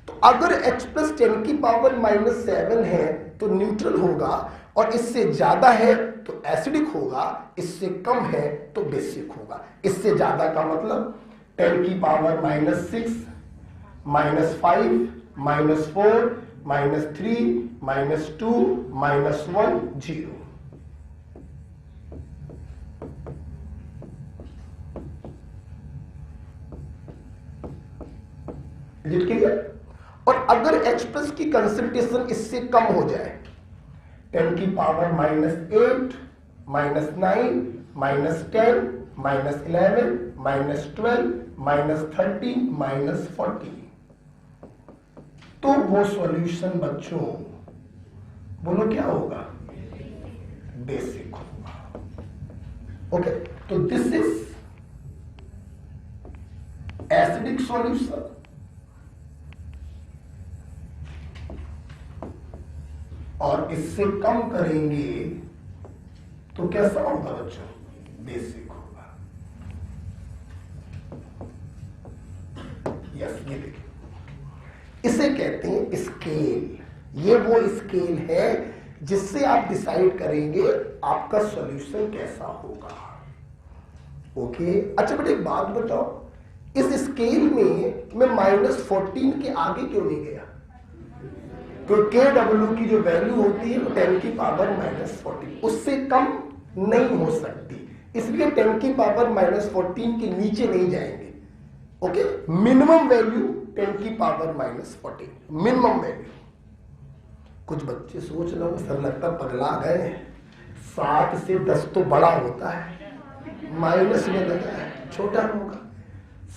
तो अगर H+ 10 की पावर -7 है तो न्यूट्रल होगा, और इससे ज्यादा है तो एसिडिक होगा, इससे कम है तो बेसिक होगा। इससे ज्यादा का मतलब 10 की पावर -6, -5, -4, -3, -2, -1, 0। लिख के लिया। और अगर H+ की कंसंट्रेशन इससे कम हो जाए, 10 की पावर -8, -9, -10, -11, -12, -13, -14, तो वो सॉल्यूशन बच्चों बोलो क्या होगा? बेसिक होगा। ओके, तो दिस इज एसिडिक सॉल्यूशन, और इससे कम करेंगे तो कैसा होगा बच्चों? बेसिक होगा। यस, ये देखिए, इसे कहते हैं स्केल। ये वो स्केल है जिससे आप डिसाइड करेंगे आपका सॉल्यूशन कैसा होगा। ओके, अच्छा बेटे एक बात बताओ, इस स्केल में मैं -14 के आगे क्यों नहीं गया? तो KW की जो वैल्यू होती है वो 10 की पावर -14, उससे कम नहीं हो सकती, इसलिए 10 की पावर -14 के नीचे नहीं जाएंगे। ओके, मिनिमम वैल्यू 10 की पावर -14, मिनिमम वैल्यू। कुछ बच्चे सोच रहे हो सर लगता पगला गए, 7 से 10 तो बड़ा होता है, माइनस में लगा है छोटा होगा,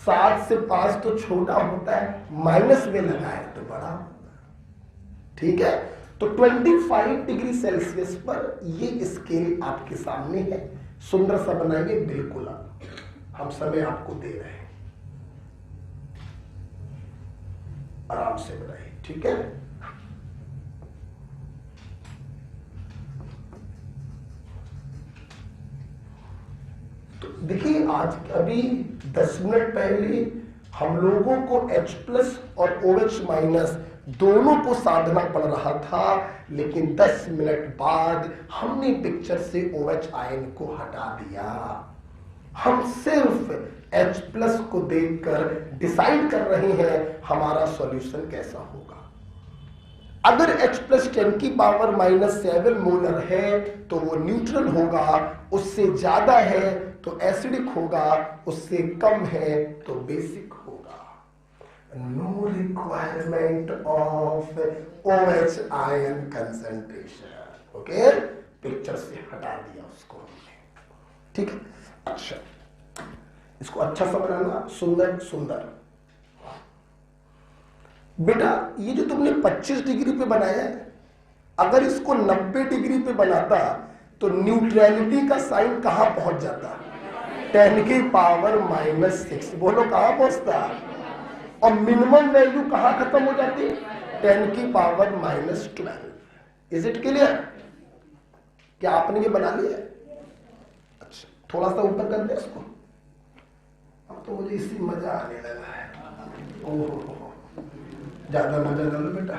7 से 5 तो छोटा होता है, माइनस में लगा है तो बड़ा होगा। ठीक है, तो 25 डिग्री सेल्सियस पर ये स्केल आपके सामने है। सुंदर सा बनाइए, बिल्कुल हम समय आपको दे रहे हैं, आराम से बनाइए। ठीक है, तो देखिए आज अभी 10 मिनट पहले हम लोगों को H+ और OH- दोनों को साधना पड़ रहा था, लेकिन 10 मिनट बाद हमने पिक्चर से OH आयन को हटा दिया। हम सिर्फ H+ को देखकर डिसाइड कर रहे हैं हमारा सॉल्यूशन कैसा होगा। अगर H+ 10 की पावर -7 मोलर है तो वो न्यूट्रल होगा, उससे ज्यादा है तो एसिडिक होगा, उससे कम है तो बेसिक होगा। No requirement of OH ion concentration. Okay, picture से हटा दिया उसको हमने। ठीक है, अच्छा इसको अच्छा सा बनाना, सुंदर सुंदर। बेटा ये जो तुमने 25 डिग्री पे बनाया है, अगर इसको 90 डिग्री पे बनाता तो न्यूट्रलिटी का साइन कहां पहुंच जाता? 10 की पावर -6। बोलो कहां पहुंचता? और मिनिमम वैल्यू कहां खत्म हो जाती? 10 की पावर -12। Is it clear? क्या आपने ये बना लिया? अच्छा, थोड़ा सा ऊपर कर दे इसको। अब तो मुझे इससे मजा आने लगा है। ओहो, ज्यादा मजा ना लो बेटा,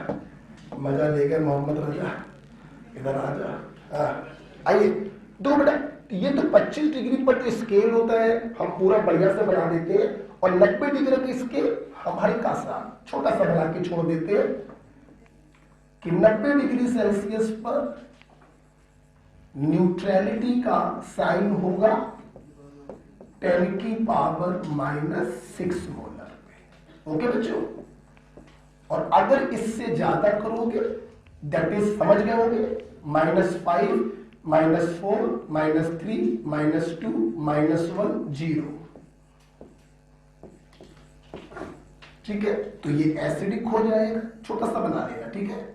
मजा ले गए मोहम्मद रजा। इधर आ जा, आइए। दो बेटा, ये तो 25 डिग्री पर तो स्केल होता है, हम पूरा बढ़िया से बना देते हैं, और 90 डिग्री का स्केल हम हल्का सा छोटा सा बना के छोड़ देते हैं कि 90 डिग्री सेल्सियस पर न्यूट्रलिटी का साइन होगा 10 की पावर -6 मोलर पे। ओके बच्चों? और अगर इससे ज्यादा करोगे, दैट इज समझ गए होंगे, -5, -4, -3, -2, -1, 0। ठीक है, तो ये एसिडिक हो जाएगा। छोटा सा बना लेना, ठीक है,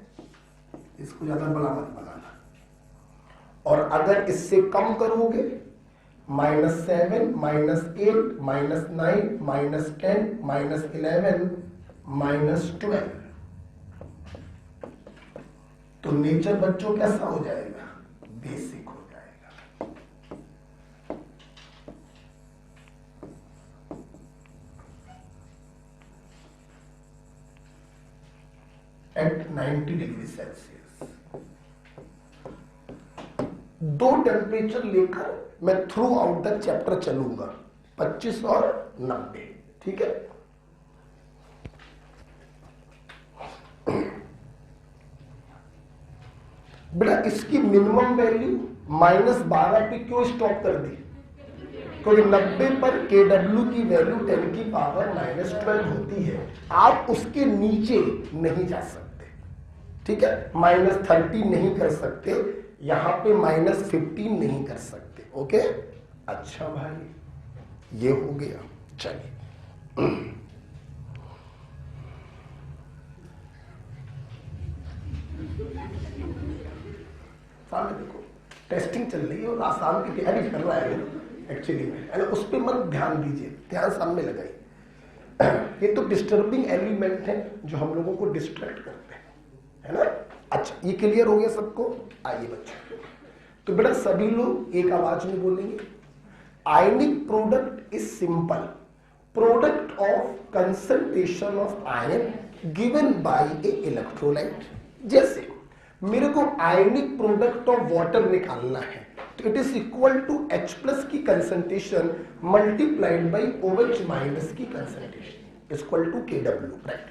इसको ज्यादा बड़ा मत बनाना। और अगर इससे कम करोगे, -7, -8, -9, -10, -11, -12, तो नेचर बच्चों कैसा हो जाएगा? बेसिक हो जाएगा। At 90 degree Celsius. दो टेम्परेचर लेकर मैं थ्रू आउट द चैप्टर चलूंगा, 25 और 90। ठीक है? बेटा इसकी मिनिमम वैल्यू -12 पे क्यों स्टॉप कर दी? क्योंकि 90 पर KW की वैल्यू 10 की पावर -12 होती है। आप उसके नीचे नहीं जा सकते। ठीक है? -30 नहीं कर सकते, यहां पे -15 नहीं कर सकते। ओके? अच्छा भाई, ये हो गया। चलिए, सामने देखो, टेस्टिंग चल रही है और आसाम की तैयारी कर रहा है एक्चुअली में, उस पर मत ध्यान दीजिए, ध्यान सामने लगाइए। ये तो डिस्टर्बिंग एलिमेंट है जो हम लोगों को डिस्ट्रैक्ट करते हैं, है ना? अच्छा, ये क्लियर हो गया सबको? आइए बच्चों, तो बेटा सभी लोग एक आवाज में बोलेंगे, ionic product is simple product of concentration of ion given by A electrolyte. जैसे मेरे को आयनिक प्रोडक्ट ऑफ वाटर निकालना है, तो it is equal to H+ की कंसंट्रेशन मल्टीप्लाइड बाई OH- की concentration equal to KW, right?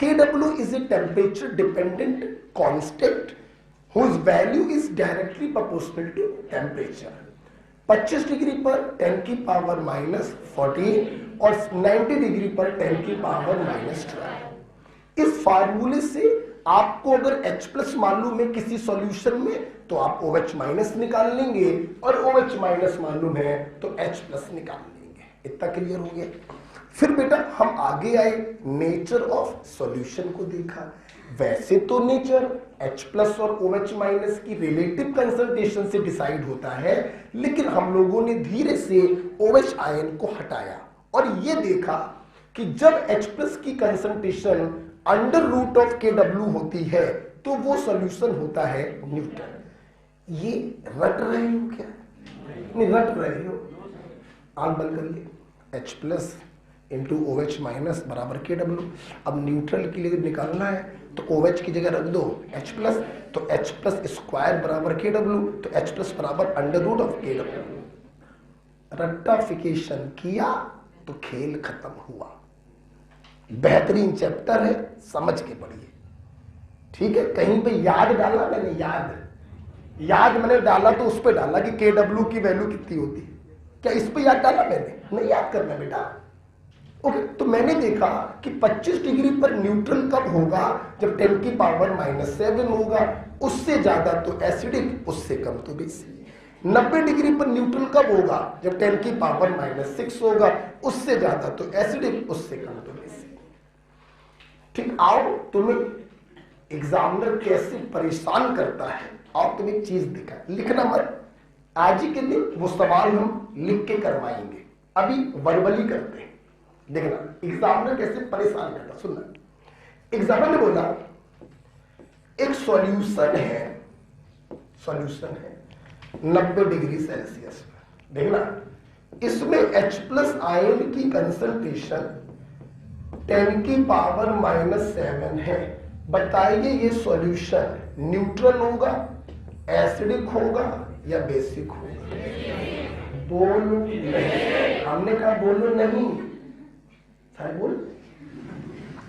KW is a temperature dependent constant whose value is directly proportional to temperature। 25 degree पर 10 की power -14 और 90 degree पर 10 की पावर -12। इस फार्मूले से आपको अगर H+ मालूम है किसी सॉल्यूशन में, तो आप OH- निकाल लेंगे, और OH- मालूम है तो H+ निकाल लेंगे। इतना क्लियर हो गया? फिर बेटा हम आगे आए, नेचर ऑफ सॉल्यूशन को देखा। वैसे तो नेचर H+ और OH- की रिलेटिव कंसंट्रेशन से डिसाइड होता है, लेकिन हम लोगों ने धीरे से OH आयन को हटाया और ये देखा कि जब H+ की कंसंट्रेशन √of KW होती है तो वो सॉल्यूशन होता है न्यूट्रल। ये रट रहे हो क्या? नहीं रट रहे हो? आंख बंद करिए। H+ इंटू OH- बराबर KW। अब न्यूट्रल के लिए निकालना है तो OH की जगह रख दो H+, तो H+ स्क्वायर बराबर KW, तो H+ बराबर √of KW। रट्टाफिकेशन किया तो खेल खत्म हुआ। बेहतरीन चैप्टर है, समझ के पढ़िए। ठीक है? कहीं पे याद डाला मैंने, याद मैंने डाला तो उस पे डाला कि KW की वैल्यू कितनी होती है। क्या इस पे याद डाला मैंने? नहीं याद करना बेटा। ओके, तो मैंने देखा कि 25 डिग्री पर न्यूट्रल कब होगा? जब 10 की पावर -7 होगा, उससे ज्यादा तो एसिडिक, उससे कम तो बेसिक। 90 डिग्री पर न्यूट्रल कब होगा? जब 10 की पावर -6 होगा, उससे ज्यादा तो एसिडिक, उससे कम तो बेसिक। ठीक, आओ तुम्हें एग्जामिनर कैसे परेशान करता है, आओ तुम्हें एक चीज दिखा, लिखना मत, आज ही के दिन वो सवाल हम लिख के करवाएंगे, अभी वर्बली करते हैं। देखना एग्जामिनर कैसे परेशान करता, सुनना। एग्जामिनर ने बोला एक सॉल्यूशन है 90 डिग्री सेल्सियस में, देखना इसमें H+ आयन की कंसंट्रेशन 10 की पावर -7 है। बताइए ये सॉल्यूशन न्यूट्रल होगा, एसिडिक होगा या बेसिक होगा? बोलो नहीं, हमने कहा बोलो नहीं, सारे बोल।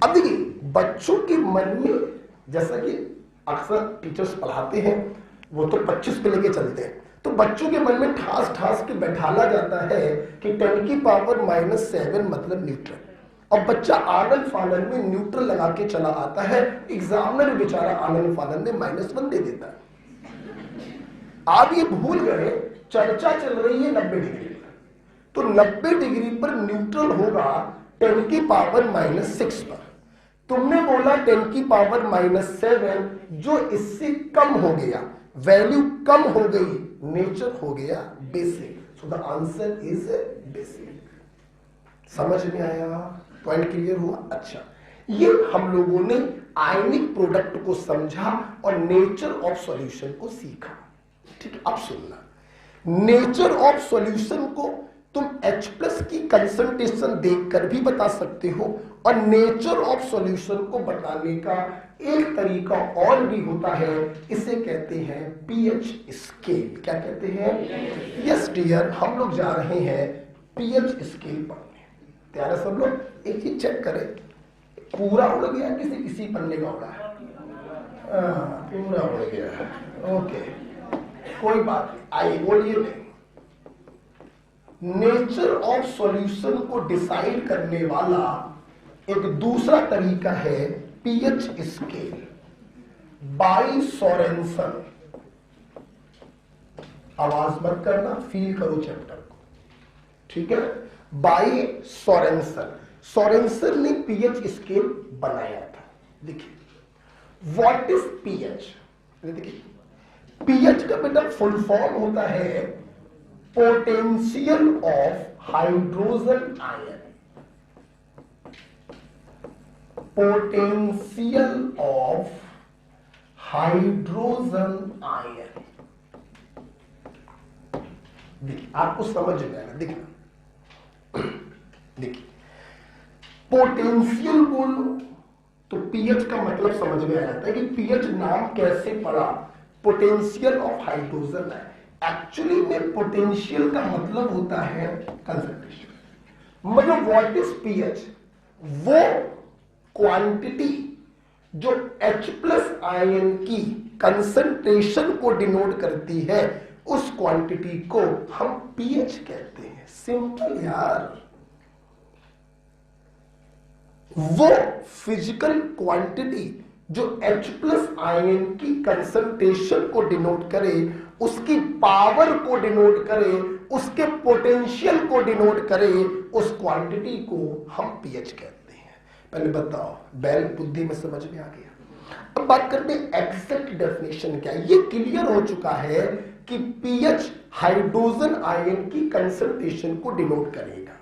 अब देखिए बच्चों के मन में, जैसा कि अक्सर टीचर्स पढ़ाते हैं वो तो 25 पे लेके चलते हैं, तो बच्चों के मन में ठास ठास के बैठाला जाता है कि 10 की पावर -7 मतलब न्यूट्रल, और बच्चा आनंद फानंद में न्यूट्रल लगा के चला आता है, एग्जामिनर बेचारा आनंद फानंद में -1 दे देता है। आप ये भूल गए चर्चा चल रही है 90 डिग्री पर, तो 90 डिग्री पर न्यूट्रल होगा 10 की पावर -6 पर। तुमने बोला 10 की पावर -7, जो इससे कम हो गया, वैल्यू कम हो गई, नेचर हो गया basic, so the answer is basic. समझ में आया? पॉइंट क्लियर हुआ? अच्छा, ये हम लोगों ने आयनिक प्रोडक्ट को समझा और नेचर ऑफ सॉल्यूशन को सीखा। ठीक है, अब सुनना, नेचर ऑफ सॉल्यूशन को तुम H+ की कंसंट्रेशन देखकर भी बता सकते हो, और नेचर ऑफ सॉल्यूशन को बताने का एक तरीका और भी होता है, इसे कहते हैं pH स्केल। क्या कहते हैं? यस डियर, हम लोग जा रहे हैं pH स्केल पढ़ने। तैयार है सब लोग? एक चीज चेक करें, पूरा उड़ गया किसी पन्ने का उड़ा है? पूरा उड़ गया है, ओके कोई बात नहीं, आइए बोलिए नहीं। नेचर ऑफ सॉल्यूशन को डिसाइड करने वाला एक दूसरा तरीका है pH स्केल बाय सोरेनसन। आवाज मत करना, फील करो चैप्टर को, ठीक है? बाय सोरेनसन, सोरेनसन ने pH स्केल बनाया था। देखिए व्हाट इज pH? देखिए pH का बेटा फुल फॉर्म होता है potential of hydrogen ion, potential of hydrogen ion. देखिए आपको समझ में आएगा, देखिए पोटेंशियल बोलो तो pH का मतलब समझ में आ जाता है कि pH नाम कैसे पड़ा, पोटेंशियल ऑफ हाइड्रोजन है। एक्चुअली में पोटेंशियल का मतलब होता है कंसंट्रेशन। मतलब व्हाट इज pH? वो क्वांटिटी जो H+ आयन की कंसंट्रेशन को डिनोट करती है, उस क्वांटिटी को हम pH कहते हैं। सिंपल यार, वो फिजिकल क्वांटिटी जो H+ आयन की कंसंट्रेशन को डिनोट करे, उसकी पावर को डिनोट करे, उसके पोटेंशियल को डिनोट करे, उस क्वांटिटी को हम pH कहते हैं। पहले बताओ, बैल बुद्धि में समझ में आ गया? अब बात करते हैं एग्जैक्ट डेफिनेशन क्या है। ये क्लियर हो चुका है कि pH हाइड्रोजन आयन की कंसंट्रेशन को डिनोट करेगा।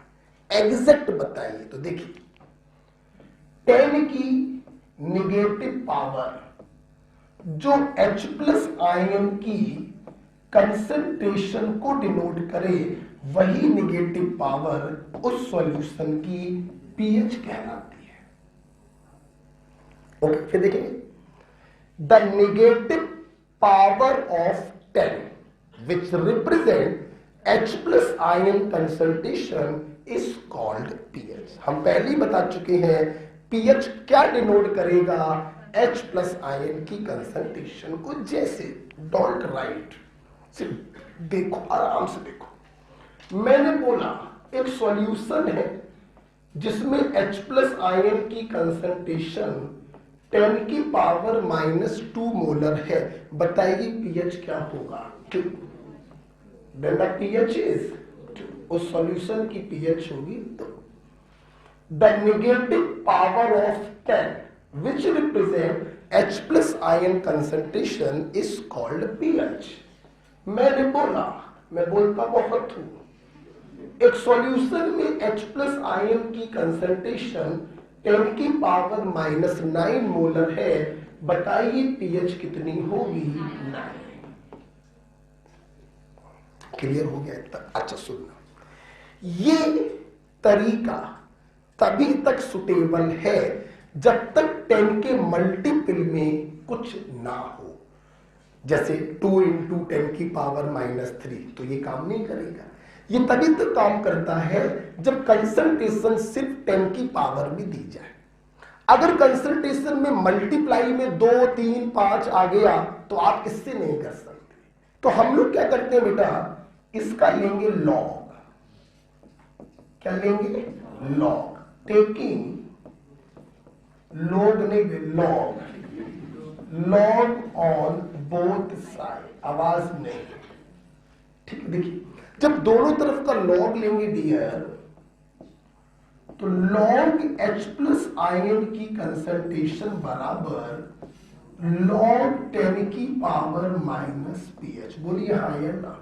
एग्जैक्ट बताइए तो देखिए, 10 की निगेटिव पावर जो H+ आयन की कंसंट्रेशन को डिनोट करे, वही निगेटिव पावर उस सॉल्यूशन की pH कहलाती है। ओके, फिर देखेंगे the negative power of 10 which represent H+ ion concentration is called pH। हम पहले ही बता चुके हैं pH क्या डिनोट करेगा, H+ आयन की कंसंट्रेशन को। जैसे डोंट राइट, सिर्फ देखो, आराम से देखो। मैंने बोला एक सॉल्यूशन है जिसमें H+ आयन की कंसंट्रेशन 10 की पावर -2 मोलर है। बताइए pH क्या होगा? 2। Then the pH is 2। उस सॉल्यूशन की pH होगी 2। The negative power of 10 which represent H plus ion concentration is called pH। मैंने बोला, मैं बोलता बहुत हूं, एक सॉल्यूशन में H प्लस आयन की कंसंट्रेशन 10 की पावर -9 मोलर है। बताइए पीएच कितनी होगी? 9। क्लियर हो गया इतना? अच्छा सुनना, ये तरीका तभी तक सुटेबल है जब तक 10 के मल्टीपल में कुछ ना हो। जैसे 2 × 10 की पावर -3, तो ये काम नहीं करेगा। ये तभी तक काम करता है जब कंसंट्रेशन सिर्फ 10 की पावर में दी जाए। अगर कंसंट्रेशन में मल्टीप्लाई में 2, 3, 5 आ गया तो आप इससे नहीं कर सकते। तो हम लोग क्या करते हैं बेटा, इसका लेंगे लॉग। क्या लेंगे? लॉग। टेकिंग लॉग नहीं, log, log on both side. आवाज नहीं, ठीक है। देखिए, जब दोनों तरफ का लॉग लेंगे डियर, तो लॉग H प्लस आयन की कंसंट्रेशन बराबर लॉग 10 की पावर -pH। बोलिए हाँ या ना?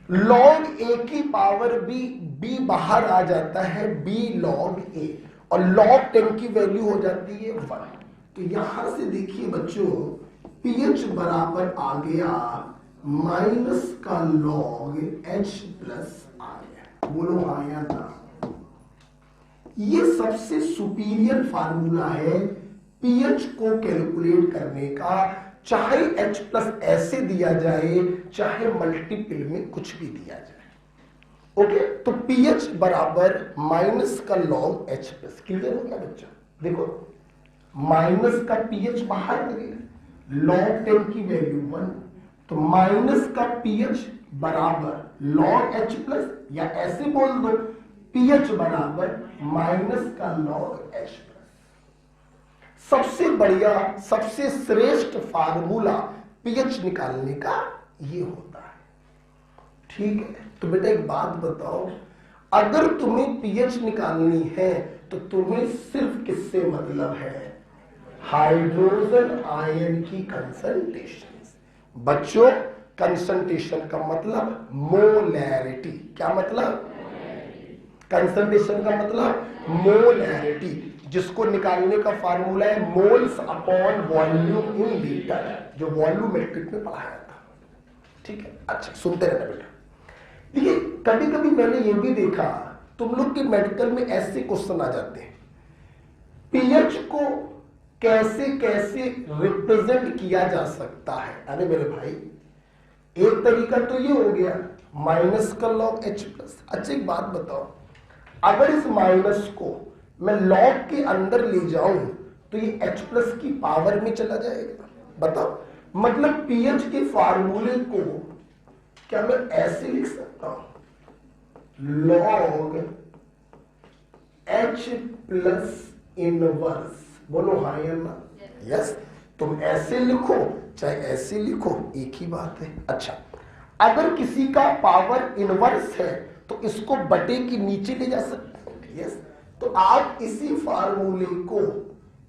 लॉग A की पावर B बाहर आ जाता है, B लॉग A, और लॉग 10 की वैल्यू हो जाती है 1। तो यहां से देखिए बच्चों, pH बराबर आ गया माइनस का लॉग H प्लस आयन। बोलो हाँ या ना? ये सबसे सुपीरियर फार्मूला है पीएच को कैलकुलेट करने का, चाहे H प्लस ऐसे दिया जाए, चाहे मल्टीपल में कुछ भी दिया जाए। ओके, तो पीएच बराबर माइनस का लॉग H प्लस। क्लियर हो गया बच्चा? देखो, माइनस का पीएच बाहर निकलेगा, लॉग 10 की वैल्यू 1, तो माइनस का पीएच बराबर लॉग H प्लस, या ऐसे बोल दो पीएच बराबर माइनस का लॉग H प्लस। सबसे बढ़िया, सबसे श्रेष्ठ फार्मूला पीएच निकालने का ये होता है। ठीक है, तो बेटा एक बात बताओ, अगर तुम्हें पीएच निकालनी है तो तुम्हें सिर्फ किससे मतलब है? हाइड्रोजन आयन की कंसंट्रेशन। बच्चों, कंसंट्रेशन का मतलब मोलैरिटी। क्या मतलब? कंसंट्रेशन का मतलब मोलैरिटी, जिसको निकालने का फार्मूला है moles upon volume in litre, जो वॉल्यूमेट्रिक में पढ़ाया था। ठीक है, अच्छा सुनते रहना बेटा। देखिए, कभी कभी मैंने ये भी देखा, तुम लोग के मेडिकल में ऐसे क्वेश्चन आ जाते हैं, पीएच को कैसे कैसे रिप्रेजेंट किया जा सकता है। अरे मेरे भाई, एक तरीका तो ये हो गया माइनस का लॉग H प्लस। अच्छा एक बात बताओ, अगर इस माइनस को मैं लॉग के अंदर ले जाऊं तो ये H प्लस की पावर में चला जाएगा। बताओ, मतलब पीएच के फार्मूले को क्या मैं ऐसे लिख सकता हूं, लॉग H प्लस इनवर्स। बोलो हाँ या ना? यस। तुम ऐसे लिखो चाहे ऐसे लिखो, एक ही बात है। अच्छा, अगर किसी का पावर इनवर्स है तो इसको बटे के नीचे ले जा सकते हैं। यस, तो आप इसी फार्मूले को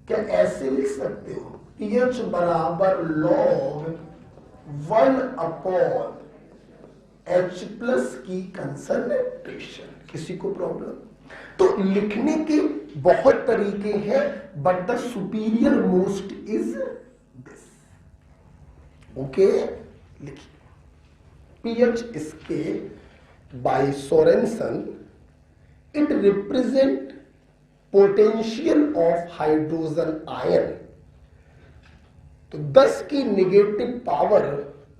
क्या ऐसे लिख सकते हो, पीएच बराबर लॉग 1/H प्लस की कंसंट्रेशन। किसी को प्रॉब्लम? तो लिखने के बहुत तरीके हैं, but the superior most is this. Okay, लिखिए पीएच इसके by Sorensen, it represent potential of hydrogen ion. तो 10 की नेगेटिव पावर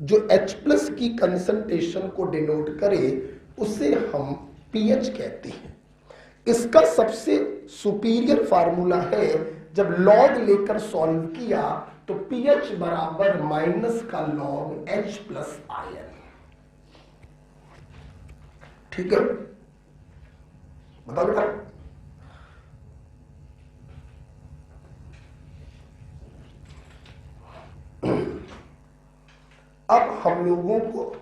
जो H प्लस की कंसंट्रेशन को डिनोट करे, उसे हम पीएच कहते हैं। इसका सबसे सुपीरियर फार्मूला है, जब लॉग लेकर सॉल्व किया तो पीएच बराबर माइनस का लॉग H प्लस आयन। ठीक है, बताओ बेटा। अब हम लोगों को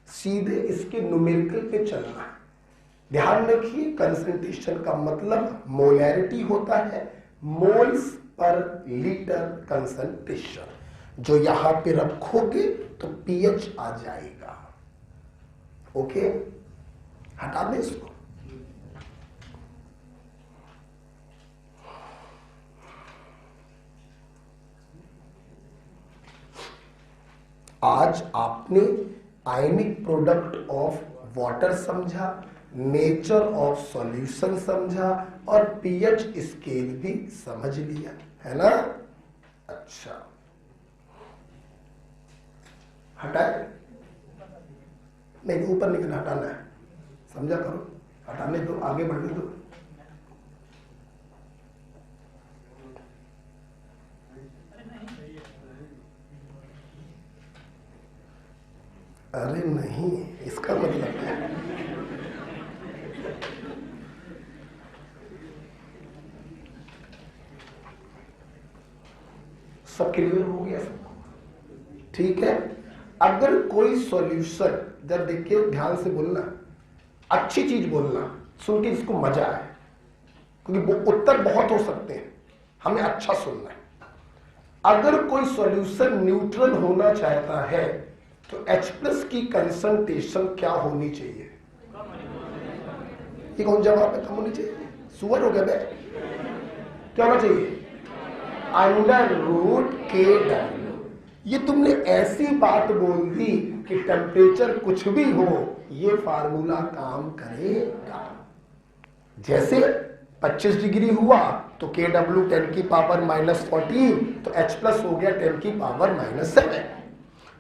सीधे इसके न्यूमेरिकल पे चलना है। ध्यान रखिए, कंसंट्रेशन का मतलब मोलैरिटी होता है, मोल्स पर लीटर कंसंट्रेशन। जो यहां पे रखोगे तो पीएच आ जाएगा। ओके, हटा दे इसको। आज आपने आयनिक प्रोडक्ट ऑफ वाटर समझा, नेचर ऑफ सॉल्यूशन समझा और पीएच स्केल भी समझ लिया, है ना? अच्छा, हटाए नहीं, ऊपर निकलना, हटाना है, समझा करो। हटाने दो, आगे बढ़ने दो। अरे नहीं, इसका मतलब है सब क्लियर हो गया सबको? ठीक है। अगर कोई सॉल्यूशन, जब देखिए ध्यान से बोलना, अच्छी चीज बोलना, सुन के इसको मजा आए, क्योंकि उत्तर बहुत हो सकते हैं, हमें अच्छा सुनना है। अगर कोई सॉल्यूशन न्यूट्रल होना चाहता है तो H+ की कंसंट्रेशन क्या होनी चाहिए? ये कौन जवाब है? कम होनी चाहिए? सुअर हो गया बे? क्या होना चाहिए? √Kw। ये तुमने ऐसी बात बोल दी कि टेम्परेचर कुछ भी हो, ये फार्मूला काम करेगा। जैसे 25 डिग्री हुआ तो Kw 10⁻⁻14, तो H+ हो गया 10⁻⁻7।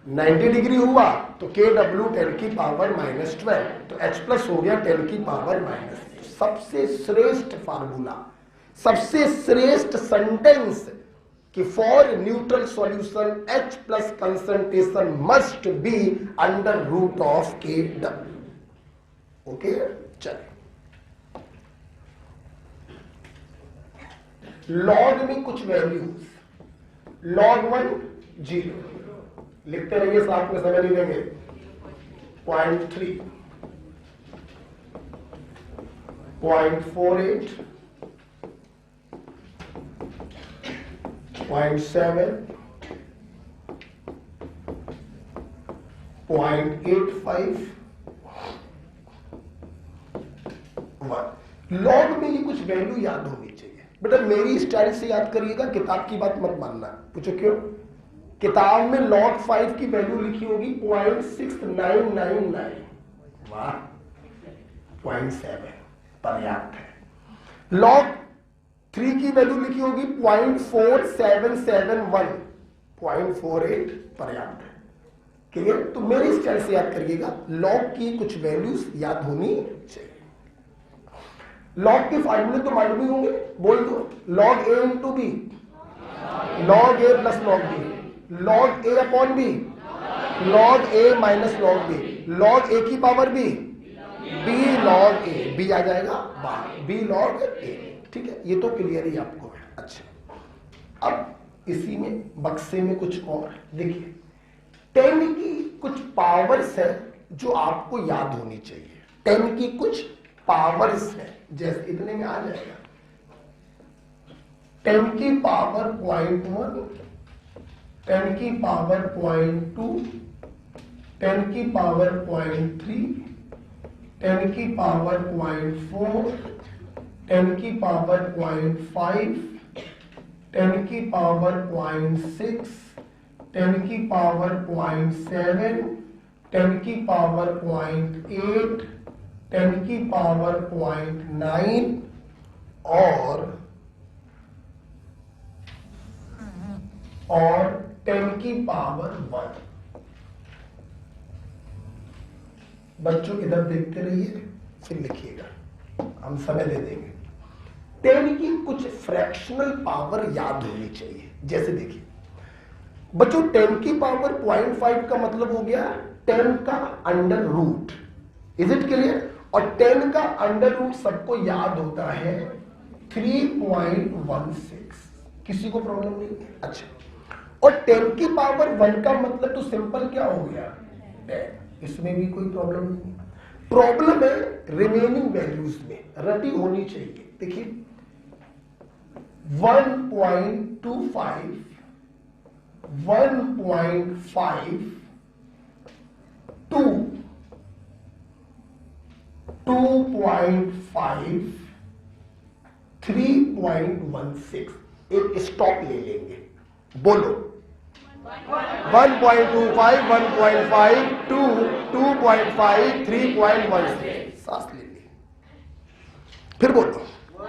90 डिग्री हुआ तो Kw 10⁻⁻12, तो H+ हो गया 10⁻⁻। सबसे श्रेष्ठ फार्मूला, सबसे श्रेष्ठ सेंटेंस कि for neutral solution H+ concentration must be √Kw। Okay, चलिए। लॉग में कुछ वैल्यूज, log 1 0, लिखते रहिए, साथ में समय नहीं देंगे। 0.3, 0.48, 0.7, 0.85, 1। लॉग में ये कुछ वैल्यू याद होनी चाहिए। बेटा मेरी स्टाइल से याद करिएगा, किताब की बात मत मानना। पूछो क्यों? किताब में log 5 की वैल्यू लिखी होगी 0.6999। वाह, 0.7 पर्याप्त है। log 3 की वैल्यू लिखी होगी 0.4771, 0.48 पर्याप्त है। क्लियर? तो मेरी स्टाइल से याद करिएगा, log की कुछ वैल्यूज याद होनी चाहिए। log के फार्मूले तो मालूम ही होंगे, बोल दो। log A into B, log A plus log B, log A upon B, log A minus log B, log A की power B, B log A, B आ जाएगा बाहर, B log A। ठीक है, ये तो क्लियर ही आपको है। अच्छा, अब इसी में बक्से में कुछ और देखिए, 10 की कुछ पावर्स है जो आपको याद होनी चाहिए। 10 की कुछ पावर्स है, जैसे इतने में आ जाएगा 10 की पावर 0.1, 10 की पावर 0.2, 10 की पावर 0.3, 10 की पावर 0.4, 10 की पावर 0.5, 10 की पावर 0.6, 10 की पावर 0.7, 10 की पावर 0.8, 10 की पावर 0.9 और 10 की पावर 1। बच्चों इधर देखते रहिए, फिर लिखिएगा, हम समय दे देंगे। 10 की कुछ फ्रैक्शनल पावर याद होनी चाहिए। जैसे देखिए बच्चों, 10 की पावर 0.5 का मतलब हो गया 10 का under root. Is it clear? और 10 का अंडर रूट सबको याद होता है 3.16। किसी को प्रॉब्लम नहीं? अच्छा, और 10 की पावर 1 का मतलब तो सिंपल क्या हो गया 10। इसमें भी कोई प्रॉब्लम नहीं। प्रॉब्लम है रिमेनिंग वैल्यूज में, रटी होनी चाहिए। देखिए 1.25, 1.5, 2, 2.5, 3.16। एक स्टॉप ले लेंगे, बोलो 1.25, 1.5, 2, 2.5, 3.16। सांस ले ली, फिर बोलो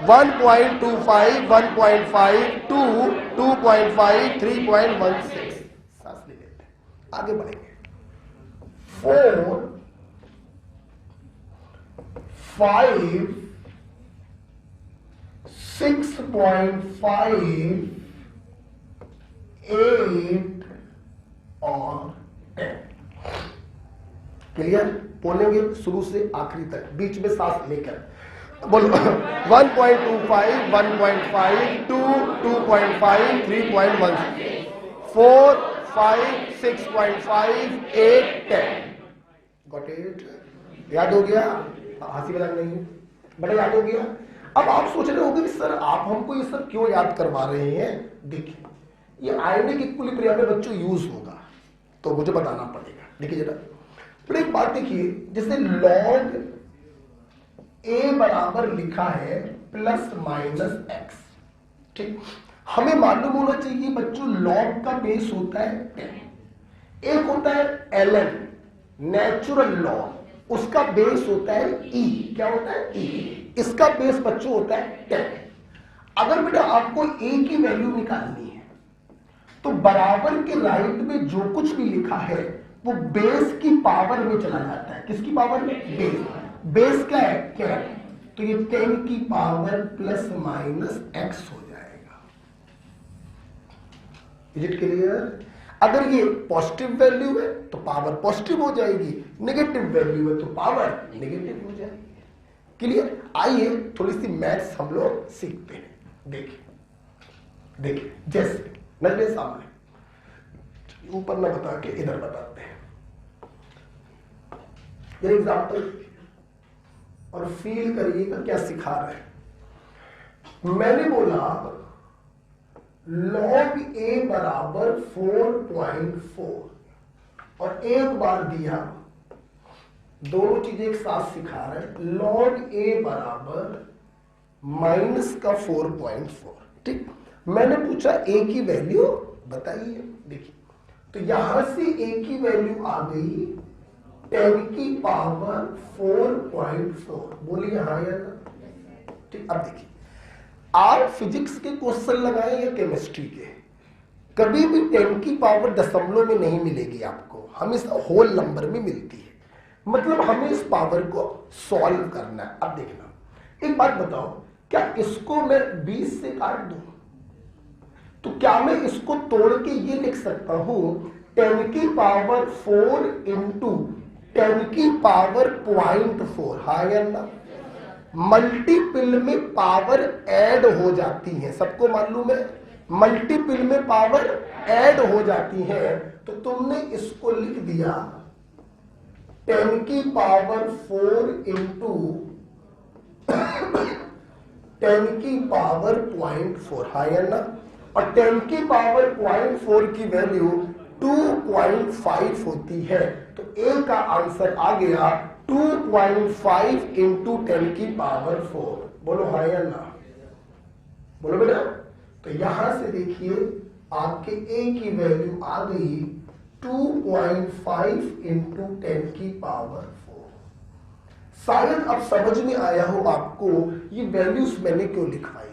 1.25, 1.5, 2, 2.5, 3.16। सांस ले लेते हैं, आगे बढ़ेंगे। 4, 5, 6.5, 8 और 10। क्लियर? बोलेंगे शुरू से आखिरी तक, बीच में सांस लेकर बोलो 1.25, 1.5, 2, 2.5, 3.16, 4, 5, 6.5, 8, 10। Got it? याद हो गया? हंसी मजाक नहीं है, बड़ा याद हो गया। अब आप सोच रहे होंगे सर आप हमको ये सब क्यों याद करवा रहे हैं? देखिए ये आयोनिक इक्विलिब्रियम में बच्चों यूज होगा तो मुझे बताना पड़ेगा। देखिए जरा, फिर एक बात देखिए, जैसे log a बराबर लिखा है प्लस माइनस एक्स, ठीक। हमें मालूम होना चाहिए बच्चों log का बेस होता है 10, एक होता है ln नेचुरल लॉग, उसका बेस होता है e। क्या होता है? e। इसका बेस बच्चों होता है 10। अगर बेटा आपको a की वैल्यू निकालनी है तो बराबर के राइट में जो कुछ भी लिखा है वो बेस की पावर में चला जाता है। किसकी पावर में? बेस। बेस क्या है? क्या है? तो ये 10 की पावर प्लस माइनस एक्स हो जाएगा। Is it clear? अगर ये पॉजिटिव वैल्यू है तो पावर पॉजिटिव हो जाएगी, नेगेटिव वैल्यू है तो पावर नेगेटिव हो जाएगी। क्लियर? आइए थोड़ी सी मैथ्स हम लोग सीखते हैं। देखिए देखिए, जैसे नजरे सामने, ऊपर ना बता के इधर बताते हैं। ये एग्जाम्पल और फील करिएगा क्या सिखा रहे हैं। मैंने बोला log a बराबर 4.4 और एक बार दिया, दोनों चीजें एक साथ सिखा रहे हैं। log a बराबर माइनस का 4.4, ठीक। मैंने पूछा a की वैल्यू बताइए। देखिए तो यहां से a की वैल्यू आ गई 10 की पावर 4.4। बोलिए हाँ या ना? ठीक। अब देखिए, आप फिजिक्स के क्वेश्चन लगाएं या केमिस्ट्री के, कभी भी 10 की पावर दशमलव में नहीं मिलेगी आपको, हमेशा होल नंबर में मिलती है। मतलब हमें इस पावर को सॉल्व करना है। अब देखना, एक बात बताओ, क्या इसको मैं 20 से काट दूं तो क्या मैं इसको तोड़ के ये लिख सकता हूं 10 की पावर 4 इंटू 10 की पावर 0.4? हाँ या ना? मल्टीपल में पावर ऐड हो जाती है, सबको मालूम है मल्टीपल में पावर ऐड हो जाती है। तो तुमने इसको लिख दिया 10 की पावर 4 इंटू 10 की पावर 0.4। हाँ या ना? और 10 की पावर 0.4 की वैल्यू 2.5 होती है, तो ए का आंसर आ गया 2.5 इंटू 10 की पावर 4। बोलो हाँ या ना? बोलो बेटा। तो यहां से देखिए आपके ए की वैल्यू आ गई 2.5 इंटू 10 की पावर 4। शायद अब समझ में आया हो आपको ये वैल्यूज मैंने क्यों लिखवाई थी।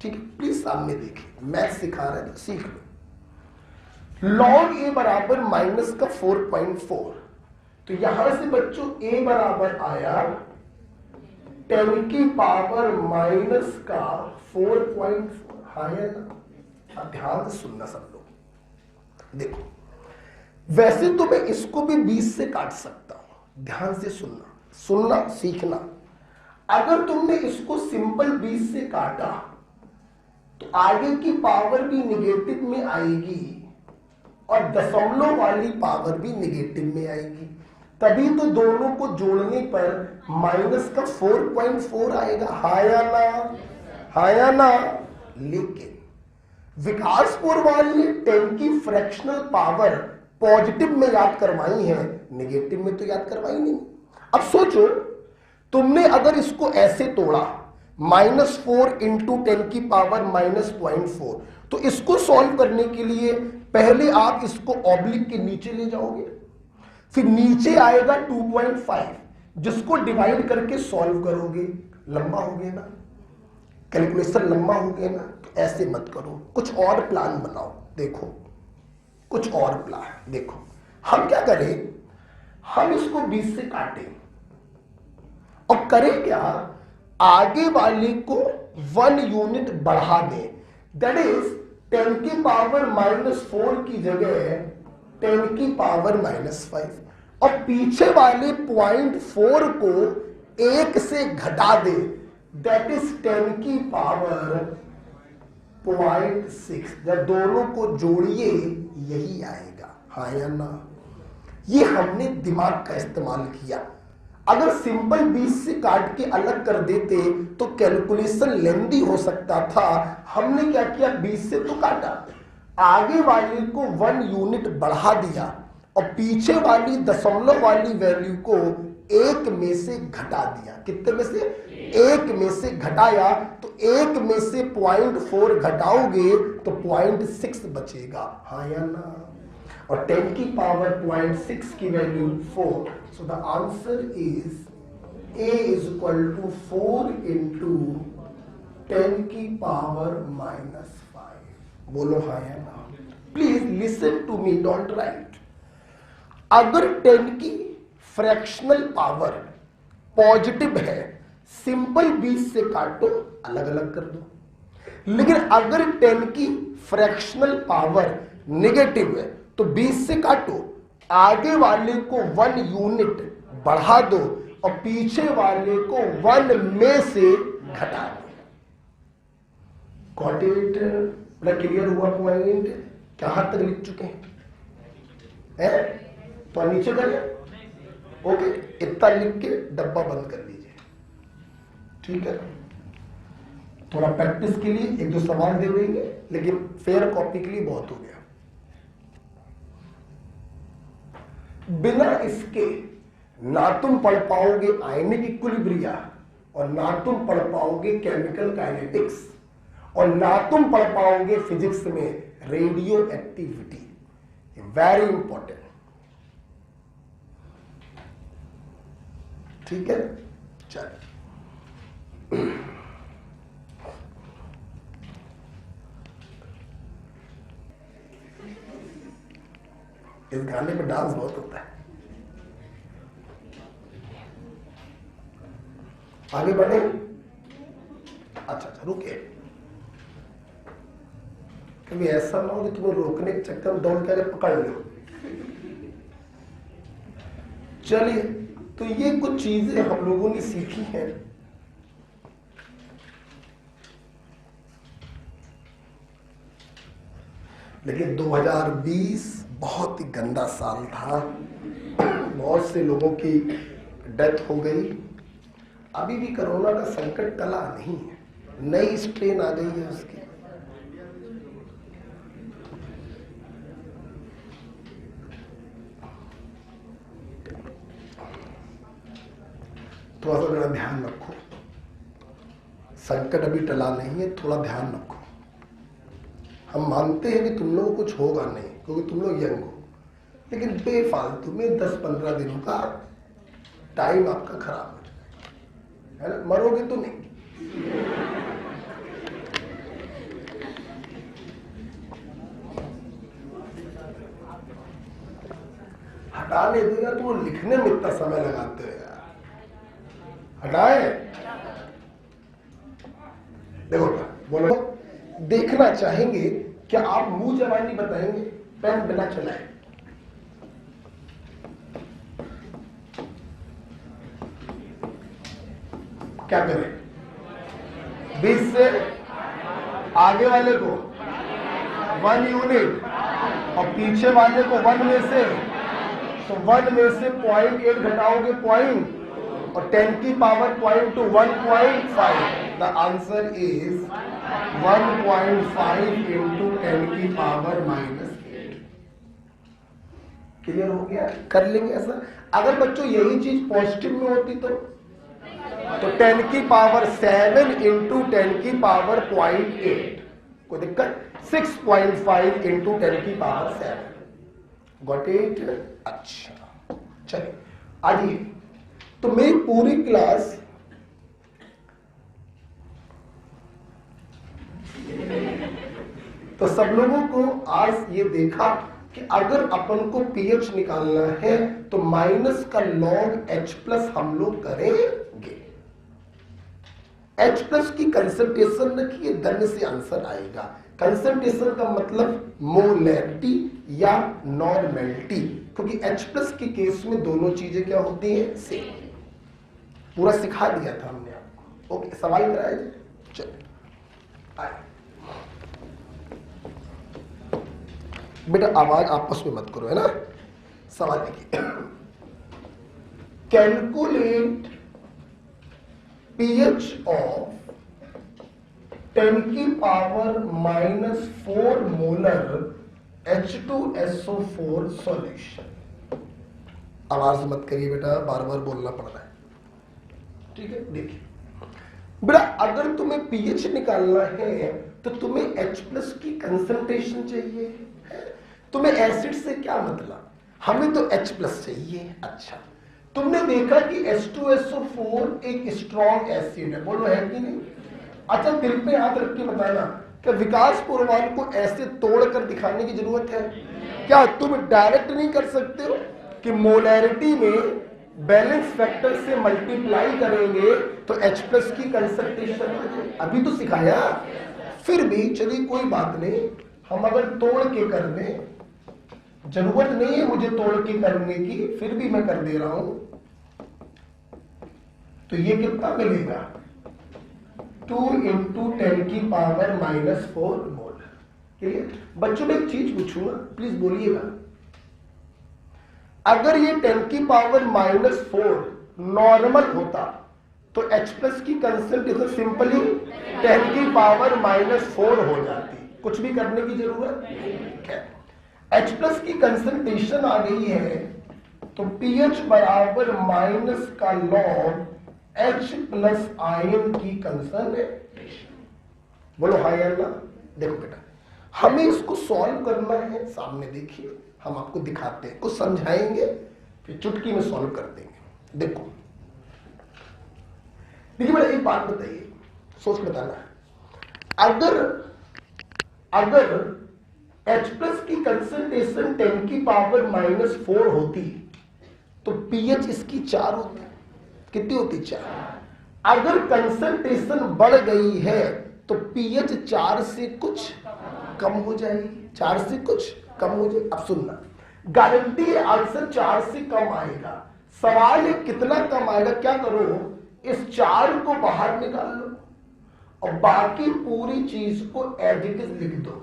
ठीक है, प्लीज सामने देखिए, मैथ सिखा रहे हैं, सीख लो। log a बराबर माइनस का 4.4, तो यहां से बच्चों a बराबर आया 10 की पावर माइनस का 4.4। हाँ या ना? अब ध्यान से सुनना सब लोग। देखो वैसे तो मैं इसको भी 20 से काट सकता हूं, ध्यान से सुनना, सुनना सीखना। अगर तुमने इसको सिंपल 20 से काटा तो आगे की पावर भी निगेटिव में आएगी और दशमलव वाली पावर भी निगेटिव में आएगी, तभी तो दोनों को जोड़ने पर माइनस का 4.4 आएगा। हाँ या ना? हाँ या ना? लेकिन विकास पोरवाल ने 10 की फ्रैक्शनल पावर पॉजिटिव में याद करवाई है, नेगेटिव में तो याद करवाई नहीं। अब सोचो, तुमने अगर इसको ऐसे तोड़ा -4 इंटू 10 की पावर -0.4, तो इसको सॉल्व करने के लिए पहले आप इसको ऑब्लिक के नीचे ले जाओगे, फिर नीचे आएगा 2.5, जिसको डिवाइड करके सॉल्व करोगे, लंबा हो गया ना, कैलकुलेशन लंबा हो गया ना। तो ऐसे मत करो, कुछ और प्लान बनाओ। देखो कुछ और प्लान देखो, हम क्या करें, हम इसको 20 से काटें और करें क्या, आगे वाले को 1 यूनिट बढ़ा दें, दैट इज 10 की पावर -4 की जगह 10 की पावर -5, और पीछे वाले 0.4 को 1 से घटा दे, दैट इज 10 की पावर 0.6। जब दोनों को जोड़िए यही आएगा, हाँ या ना। ये हमने दिमाग का इस्तेमाल किया। अगर सिंपल 20 से काट के अलग कर देते तो कैलकुलेशन लेंदी हो सकता था। हमने क्या किया, 20 से तो काटा, आगे वाले को 1 यूनिट बढ़ा दिया और पीछे वाली दशमलव वाली वैल्यू को 1 में से घटा दिया। कितने में से? 1 में से घटाया, तो 1 में से 0.4 घटाओगे तो 0.6 बचेगा, हाँ या ना। और 10 की पावर 0.6 की value 4, so the answer is a is equal to 4 into 10 की पावर -5। बोलो हाँ या ना। Please listen to me, don't write. अगर 10 की फ्रैक्शनल पावर पॉजिटिव है, सिंपल 20 से काटो, अलग अलग कर दो। लेकिन अगर 10 की फ्रैक्शनल पावर नेगेटिव है तो 20 से काटो, आगे वाले को 1 यूनिट बढ़ा दो और पीछे वाले को 1 में से घटा दो। Got it? बड़ा क्लियर हुआ पॉइंट? कहां तक लिख चुके हैं? तो नीचे करें, ओके। इतना लिख के डब्बा बंद कर दीजिए, ठीक है। थोड़ा प्रैक्टिस के लिए 1-2 सवाल दे देंगे, लेकिन फेयर कॉपी के लिए बहुत हो गया। बिना इसके ना तुम पढ़ पाओगे आयनिक इक्विलिब्रिया, और ना तुम पढ़ पाओगे केमिकल काइनेटिक्स, और ना तुम पढ़ पाओगे फिजिक्स में रेडियो एक्टिविटी। वेरी इंपॉर्टेंट, ठीक है। चलिए, इस गाने पे डांस बहुत होता है। आगे बढ़े? अच्छा, रुकिए, कभी ऐसा ना हो कि तुम्हें रोकने के चक्कर में दौड़ के पकड़ लो। चलिए, तो ये कुछ चीजें हम लोगों ने सीखी हैं। लेकिन 2020 बहुत ही गंदा साल था, बहुत से लोगों की डेथ हो गई। अभी भी कोरोना का संकट टला नहीं है, नई स्ट्रेन आ गई है उसकी। थोड़ा सा मेरा ध्यान रखो, संकट अभी टला नहीं है, थोड़ा ध्यान रखो। हम मानते हैं कि तुम लोग कुछ होगा नहीं क्योंकि तुम लोग यंग हो, लेकिन बेफालतू में 10-15 दिनों का टाइम आपका खराब हो जाएगा, है ना। मरोगे तो नहीं। हटाने देगा तो वो लिखने में इतना समय लगाते हो यार, हटाए। देखो बोलो, देखना चाहेंगे क्या आप मुंह जबानी बताएंगे, पेन बिना चलाए? क्या करें? 20 से आगे वाले को 1 यूनिट और पीछे वाले को 1 में से, तो 1 में से 0.8 घटाओगे पॉइंट, और 10 की power 0.2 1.5। The answer is 1.5 into 10 की पावर -8। क्लियर हो गया? कर लेंगे ऐसा। अगर बच्चों यही चीज पॉजिटिव में होती तो 10 की पावर 7 इंटू 10 की पावर 0.8, कोई दिक्कत? 6.5 इंटू 10 की पावर 7। Got it? अच्छा चलिए आइए। तो मेरी पूरी क्लास तो सब लोगों को आज ये देखा कि अगर अपन को पीएच निकालना है तो माइनस का लॉग एच प्लस हम लोग करेंगे। एच प्लस की कंसंट्रेशन रखिए, धन्य से आंसर आएगा। कंसंट्रेशन का मतलब मोलैरिटी या नॉर्मेलिटी, क्योंकि एच प्लस के केस में दोनों चीजें क्या होती हैं? सेम। पूरा सिखा दिया था हमने आपको। ओके, सवाल कराया जाए? चलिए आए। बेटा आवाज आपस में मत करो, है ना? सवाल देखिए, कैलकुलेट pH of 10 की पावर -4 मोलर H2SO4 सॉल्यूशन। आवाज मत करिए बेटा, बार बार बोलना पड़ रहा है, ठीक है? देखिए बेटा, अगर तुम्हें pH निकालना है तो तुम्हें H प्लस की कंसंट्रेशन चाहिए। तुम्हें एसिड से क्या मतलब? हमें तो H प्लस चाहिए। अच्छा, तुमने देखा कि H2SO4 एक स्ट्रॉन्ग एसिड है, बोलो है कि नहीं? अच्छा, दिल पे हाथ रख के बताना कि विकास पुरवाल को ऐसे तोड़ कर दिखाने की जरूरत है क्या? तुम डायरेक्ट नहीं कर सकते हो कि मोलैरिटी में बैलेंस फैक्टर से मल्टीप्लाई करेंगे तो H प्लस की कंसंट्रेशन। अभी तो सिखाया, फिर भी चलिए कोई बात नहीं, हम अगर तोड़ के कर दें, जरूरत नहीं है मुझे तोड़ के करने की, फिर भी मैं कर दे रहा हूं। तो ये कितना मिलेगा? 2 इंटू 10 की पावर -4 मोल। क्लियर? बच्चों में एक चीज पूछूंगा, प्लीज बोलिएगा। अगर ये 10 की पावर -4 नॉर्मल होता तो H प्लस की कंसंट्रेशन सिंपली 10 की पावर -4 हो जाती, कुछ भी करने की जरूरत नहीं। H प्लस की कंसंट्रेशन आ गई है तो pH बराबर माइनस का लॉग H प्लस आयन की कंसंट्रेशन। बोलो हाय अल्लाह। देखो बेटा, हमें इसको सॉल्व करना है। सामने देखिए, हम आपको दिखाते हैं, कुछ समझाएंगे, फिर चुटकी में सॉल्व कर देंगे। देखो देखिए बेटा, एक बात बताइए, सोच बताना। अगर H प्लस की कंसंट्रेशन 10 की पावर -4 होती तो pH इसकी 4 होती। कितनी होती? 4। अगर कंसंट्रेशन बढ़ गई है तो pH 4 से कुछ कम हो जाएगी, 4 से कुछ कम हो जाएगी। अब सुनना, गारंटी है आंसर 4 से कम आएगा। सवाल है कितना कम आएगा? क्या करो, इस 4 को बाहर निकाल लो और बाकी पूरी चीज को एज इट इज लिख दो।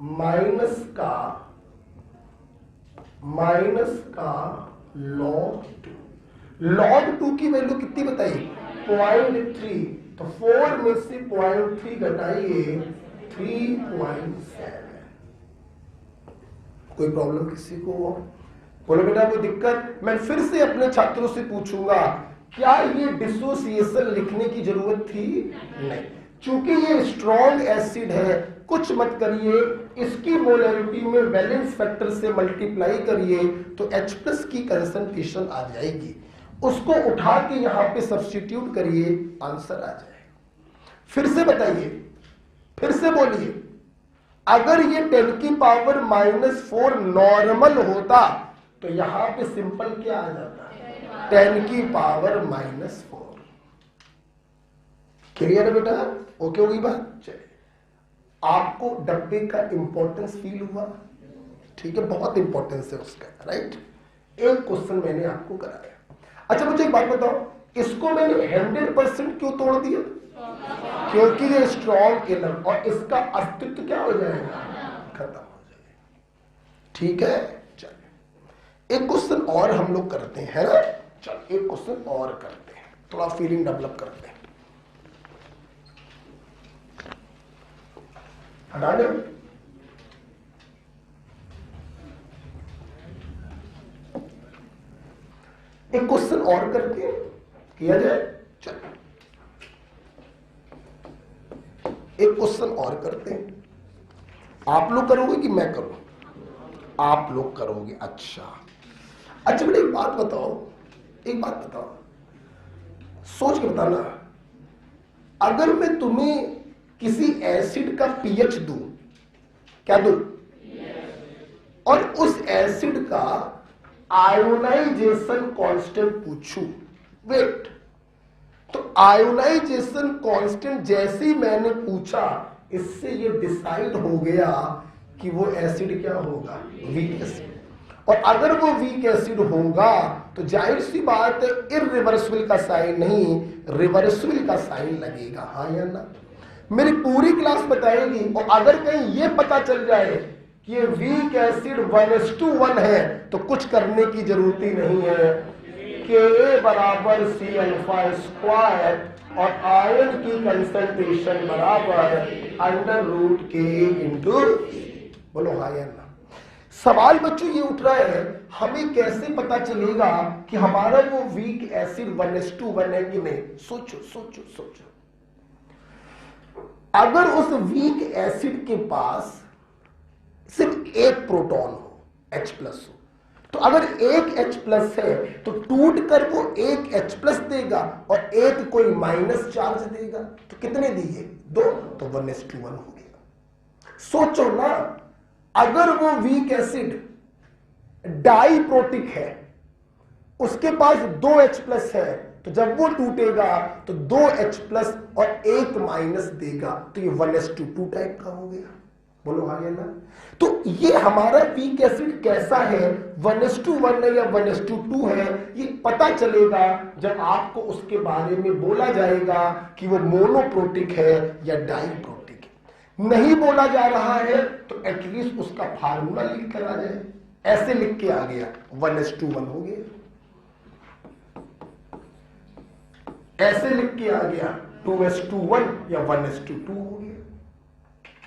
माइनस का log 2 की वैल्यू कितनी बताई? 0.3। तो 4 में से 0.3 घटाइए 3.7। कोई प्रॉब्लम किसी को? बोलो बेटा कोई दिक्कत? मैं फिर से अपने छात्रों से पूछूंगा, क्या ये डिसोसिएशन लिखने की जरूरत थी? नहीं, चूंकि ये स्ट्रॉन्ग एसिड है, कुछ मत करिए, इसकी मोलैरिटी में वैलेंस फैक्टर से मल्टीप्लाई करिए तो H प्लस की कंसंट्रेशन आ जाएगी। उसको उठा के यहां पे सब्स्टिट्यूट करिए, आंसर आ जाएगा। फिर से बताइए, फिर से बोलिए, अगर ये 10 की पावर -4 नॉर्मल होता तो यहां पे सिंपल क्या आ जाता? 10 की पावर -4। क्लियर है बेटा? ओके होगी बात? चलिए, आपको डब्बे का इंपॉर्टेंस फील हुआ? ठीक है, बहुत इंपॉर्टेंस है उसका, राइट? एक क्वेश्चन मैंने आपको कराया। अच्छा मुझे एक बात बताओ, इसको मैंने 100% क्यों तोड़ दिया? क्योंकि ये स्ट्रॉन्ग इनर और इसका अस्तित्व क्या हो जाएगा? खत्म हो जाएगा। ठीक है, चलिए एक क्वेश्चन और हम लोग करते हैं, है ना? चल एक क्वेश्चन और करते हैं, थोड़ा फीलिंग डेवलप करते हैं। हटा दो। एक क्वेश्चन और करके किया जाए। चलो एक क्वेश्चन और करते हैं। आप लोग करोगे कि मैं करूं? आप लोग करोगे। अच्छा बेटा एक बात बताओ, एक बात बताओ, सोच के बताना। अगर मैं तुम्हें किसी एसिड का पीएच दूं, क्या दूं, और उस एसिड का आयोनाइजेशन कांस्टेंट पूछूं, वेट, तो आयोनाइजेशन कांस्टेंट जैसे ही मैंने पूछा, इससे ये डिसाइड हो गया कि वो एसिड क्या होगा, वीक एसिड। और अगर वो वीक एसिड होगा तो जाहिर सी बात है इररिवर्सिबल का साइन नहीं, रिवर्सिबल का साइन लगेगा, हाँ या ना? मेरी पूरी क्लास बताएगी। और अगर कहीं ये पता चल जाए कि ये वीक एसिड 1:1 है तो कुछ करने की जरूरत ही नहीं है। Ka बराबर C अल्फा स्क्वायर और आयन की कंसंट्रेशन बराबर √K इंटू, बोलो हाँ या ना? सवाल बच्चों ये उठ रहा है, हमें कैसे पता चलेगा कि हमारा वो वीक एसिड 1:1 है कि नहीं? सोचो सोचो सोचो। अगर उस वीक एसिड के पास सिर्फ एक प्रोटॉन हो, H+ हो, तो अगर एक H+ है तो टूट कर वो एक H+ देगा और एक कोई माइनस चार्ज देगा। तो कितने दिए? 2, तो 1:1 हो गया। सोचो ना, अगर वो वीक एसिड डाइप्रोटिक है, उसके पास 2 H+ है, तो जब वो टूटेगा तो 2 H+ और एक माइनस देगा, तो ये 1:2 टाइप का हो गया। बोलो हाँ या ना? तो ये हमारा वीक एसिड कैसा है, 1:1 है या 1:2 है, ये पता चलेगा जब आपको उसके बारे में बोला जाएगा कि वो मोनोप्रोटिक है या डाइप्रोटिक है। नहीं बोला जा रहा है तो एटलीस्ट उसका फार्मूला लिख कर आ जाए। ऐसे लिख के आ गया 1:1 हो गया, ऐसे लिख के आ गया 2:1 या 1:2 हो गया।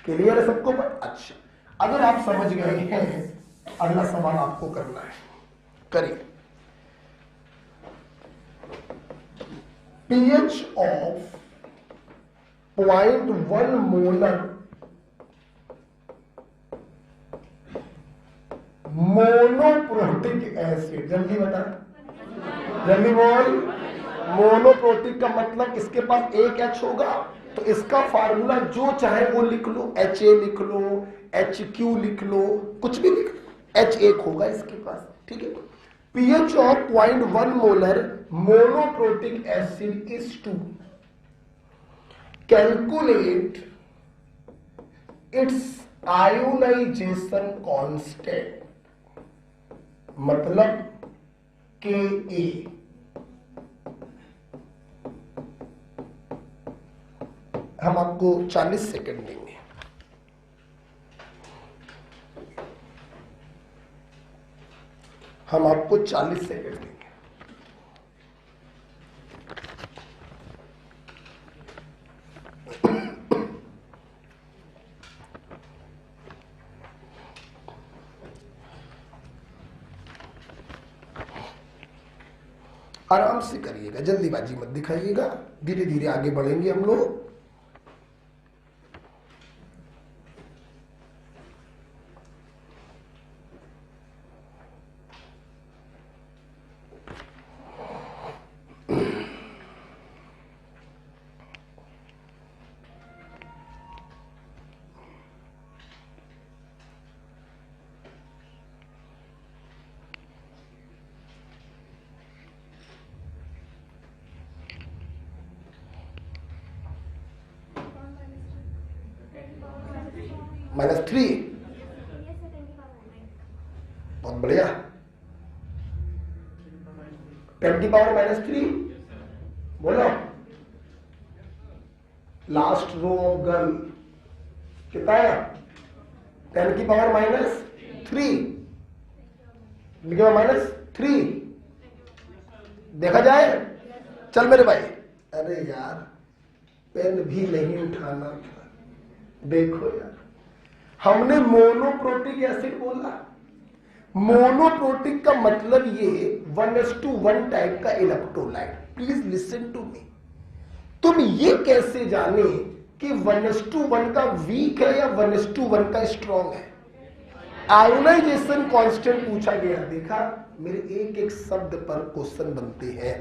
क्लियर है सबको? अच्छा, अगर आप समझ गए हैं तो अगला सवाल आपको करना है, करिए। pH of 0.1 molar monoprotic acid, जल्दी बता, जल्दी बोल। मोनोप्रोटिक का मतलब इसके पास एक H होगा, तो इसका फार्मूला जो चाहे वो लिख लो, Ha लिख लो, HQ लिख लो, कुछ भी लिख लो, H एक होगा इसके पास, ठीक है। pH of 0.1 molar monoprotic acid is to calculate its ionization constant, मतलब Ka। हम आपको 40 सेकंड देंगे। हम आपको 40 सेकंड देंगे। आराम से करिएगा, जल्दीबाजी मत दिखाइएगा, धीरे धीरे आगे बढ़ेंगे हम लोग। -3, बहुत बढ़िया। 10⁻³ बोलो। लास्ट रो ऑफ गर्ल कितना है? 10⁻³ लिखा -3 देखा जाए। चल मेरे भाई, अरे यार पेन भी नहीं उठाना था, देखो यार हमने मोनोप्रोटिक एसिड बोला। मोनोप्रोटिक का मतलब ये 1:1 टाइप का electrolyte. Please listen to me. तुम ये कैसे जाने कि 1:1 का वीक है या 1:1 का स्ट्रॉन्ग है? आयोनाइजेशन कांस्टेंट पूछा गया। देखा, मेरे एक एक शब्द पर क्वेश्चन बनते हैं।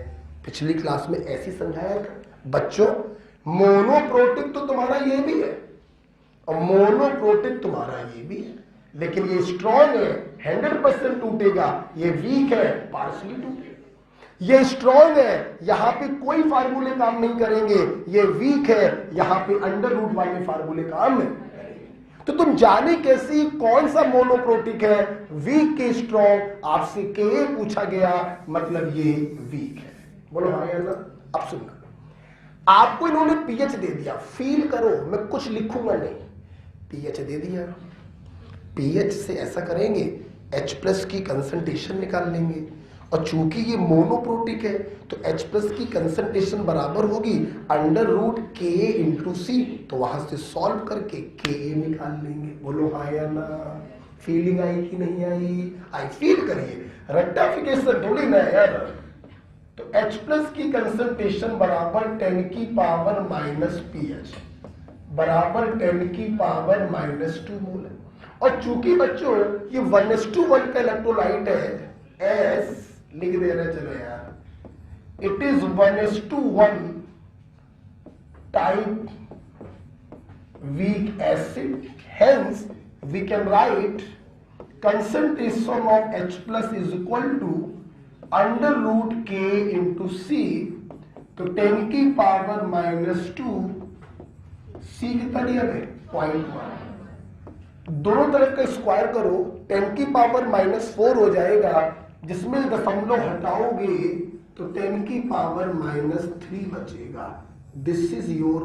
पिछली क्लास में ऐसी समझाया था बच्चों। मोनोप्रोटिक तो तुम्हारा ये भी है और मोनोप्रोटिक तुम्हारा ये भी है, लेकिन ये स्ट्रॉन्ग है 100% टूटेगा, ये वीक है पार्शली टूटेगा। ये स्ट्रॉन्ग है, यहां पे कोई फार्मूले काम नहीं करेंगे, ये वीक है, यहां पे अंडर रूट वाले फार्मूले काम नहीं करेंगे। तो तुम जाने कैसे कौन सा मोनोप्रोटिक है, वीक के स्ट्रॉन्ग? आपसे के पूछा गया, मतलब ये वीक है। बोलो हाँ या ना? अब सुनना, आपको इन्होंने पीएच दे दिया, फील करो, मैं कुछ लिखूंगा नहीं, पीएच दे दिया। पीएच से ऐसा करेंगे, H+ की कंसंट्रेशन निकाल लेंगे, और चूंकि ये मोनोप्रोटिक है तो H+ की कंसंट्रेशन बराबर होगी अंडर रूट Ka/C। तो वहां से सॉल्व करके Ka निकाल लेंगे। बोलो हाँ या ना? फीलिंग आई कि नहीं आई? आई। फील करिए, रेक्टिफिकेशन थोड़ी ना यार। तो H+ की कंसंट्रेशन बराबर 10⁻⁻⁻ pH बराबर 10⁻⁻2 मोल है। और चूंकि बच्चों ये 1:1 का इलेक्ट्रोलाइट है, S लिख दे रहे, चलो यार, it is 1:1 type weak acid, hence we can write concentration of H+ is equal to under root K into C। तो 10⁻⁻2 C कितना दिया गया? 0.1। दोनों तरफ का स्क्वायर करो, 10⁻⁻4 हो जाएगा, जिसमें दशमलव हटाओगे तो 10⁻⁻3 बचेगा। This is your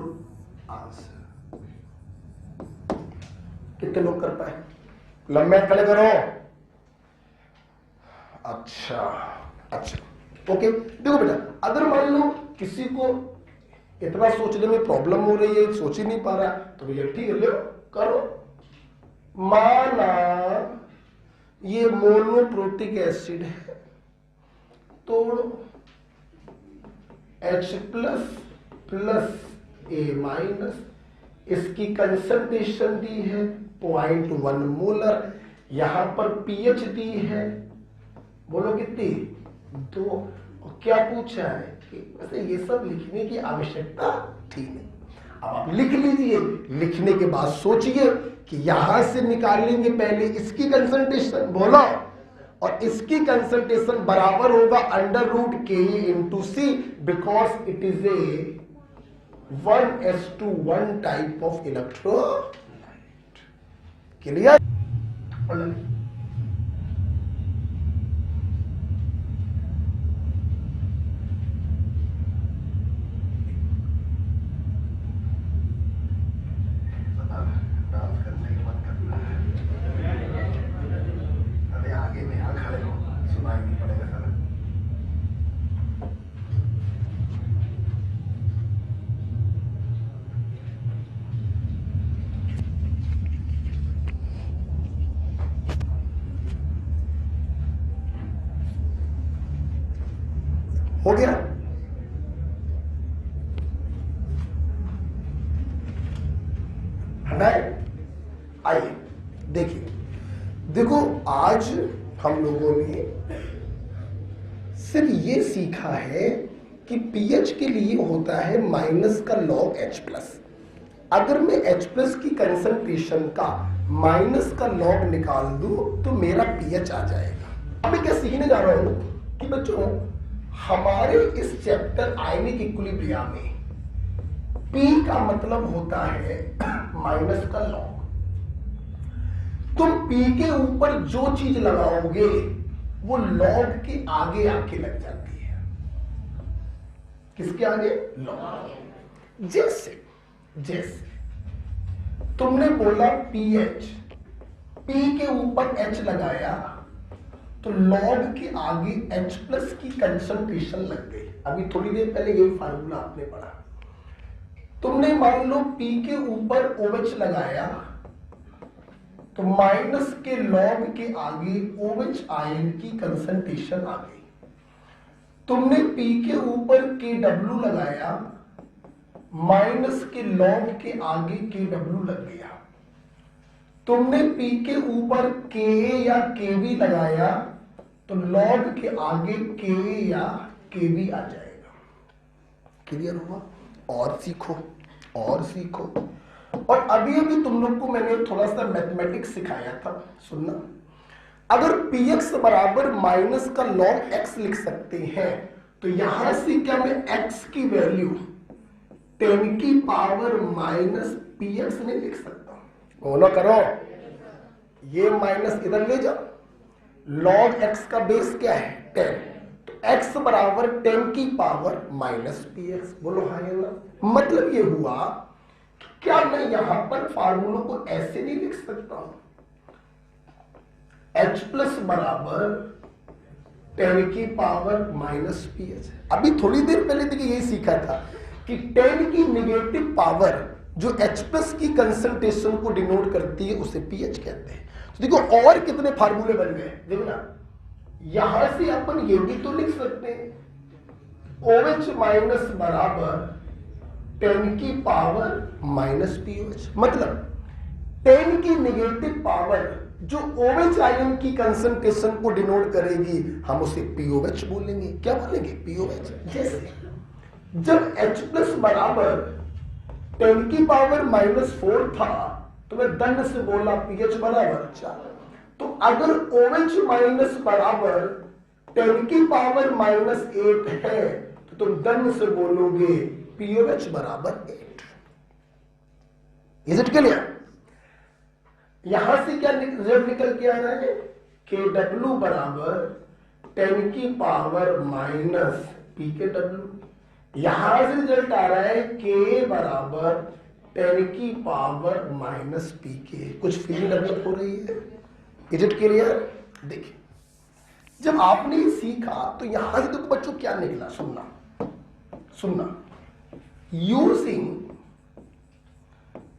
answer. कितने लोग कर पाए? लंबे खड़े करो। अच्छा, ओके। देखो बेटा, अगर मान लो किसी को इतना सोचने में प्रॉब्लम हो रही है, सोच ही नहीं पा रहा, तो भैया ठीक है, ले करो। माना ये मोनोप्रोटिक एसिड है, तो H+ प्लस A-, इसकी कंसंट्रेशन दी है 0.1 मोलर, यहां पर पीएच दी है, बोलो कितनी? 2। और क्या पूछा है कि वैसे ये सब लिखने की आवश्यकता थी नहीं। अब आप लिख लीजिए, लिखने के बाद सोचिए कि यहां से निकालेंगे पहले इसकी कंसंट्रेशन, बोलो, और इसकी कंसंट्रेशन बराबर होगा under root Ka into C, because it is a 1:1 type of electrolyte. Clear? हो गया? हटाए? आइए देखिए, देखो आज हम लोगों ने सिर्फ ये सीखा है कि पीएच के लिए होता है माइनस का लॉग H+। अगर मैं H+ की कंसंट्रेशन का माइनस का लॉग निकाल दूं तो मेरा पीएच आ जाएगा। अब मैं क्या सीखने जा रहा हूं कि बच्चों, हमारे इस चैप्टर आयनिक इक्विलिब्रियम में P का मतलब होता है माइनस का लॉग। तुम P के ऊपर जो चीज लगाओगे वो लॉग के आगे आके लग जाती है। किसके आगे? लॉग। जैसे तुमने बोला पीएच, P के ऊपर H लगाया तो लॉग के आगे H+ की कंसंट्रेशन लग गई। अभी थोड़ी देर पहले यही फार्मूला आपने पढ़ा। तुमने मान लो P के ऊपर OH लगाया तो माइनस के लॉग के आगे OH आयन की कंसंट्रेशन आ गई। तुमने P के ऊपर KW लगाया, माइनस के लॉग के आगे KW लग गया। तुमने P के ऊपर Ka या Kb लगाया तो लॉग के आगे Ka या Kb आ जाएगा। क्लियर हुआ? और सीखो और सीखो। और अभी अभी तुम लोग को मैंने थोड़ा सा मैथमेटिक्स सिखाया था, सुनना। अगर px बराबर माइनस का log x लिख सकते हैं तो यहां से क्या मैं x की वैल्यू 10 की पावर माइनस px नहीं लिख सकता? बोलो करो, ये माइनस इधर ले जाओ। log x का बेस क्या है? 10, तो x बराबर 10 की पावर माइनस px। बोलो हाँ या ना? मतलब ये हुआ क्या मैं यहां पर फार्मूलों को ऐसे नहीं लिख सकता हूं? H प्लस बराबर 10 की पावर माइनस pH। अभी थोड़ी देर पहले देखिए यही सीखा था कि 10 की नेगेटिव पावर जो H प्लस की कंसंट्रेशन को डिनोट करती है उसे pH कहते हैं। तो देखो और कितने फार्मूले बन गए, देखो ना। यहां से अपन ये भी तो लिख सकते हैं OH माइनस बराबर 10 की पावर माइनस pOH। मतलब 10 की नेगेटिव पावर जो OH आयन की कंसंट्रेशन को डिनोट करेगी हम उसे POH बोलेंगे। क्या बोलेंगे? POH। जैसे जब H प्लस बराबर 10 की पावर माइनस 4 था तो मैं दंड से बोला pH बराबर 4। तो अगर OH माइनस बराबर 10 की पावर माइनस 8 है तो तुम दंड से बोलोगे pOH बराबर 8। Is it clear? यहां से क्या रिजल्ट निकल के आ रहा है? KW बराबर 10 की पावर माइनस PKW। यहां से रिजल्ट आ रहा है K बराबर 10 की पावर माइनस PK। कुछ फीलिंग डेवलप हो रही है? Is it clear? देखिए जब आपने सीखा तो यहां से तो बच्चों क्या निकला, सुनना सुनना। Using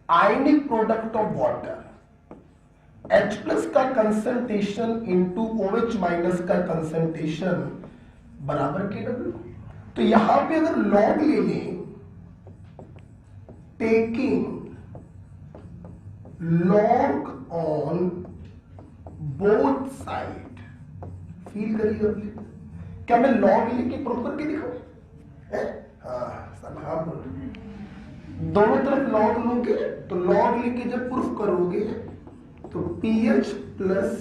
ionic product of water, H plus का कंसंट्रेशन इंटू OH माइनस का कंसंट्रेशन बराबर KW। तो यहां पे अगर लॉग ले लें, taking log on both side, feel करिए अभी। क्या मैं लॉग लेके प्रूफ करके दिखाऊं? हाँ बोल, दोनों तरफ लॉग लोगे तो लॉग लेके जब प्रूफ करोगे तो pH प्लस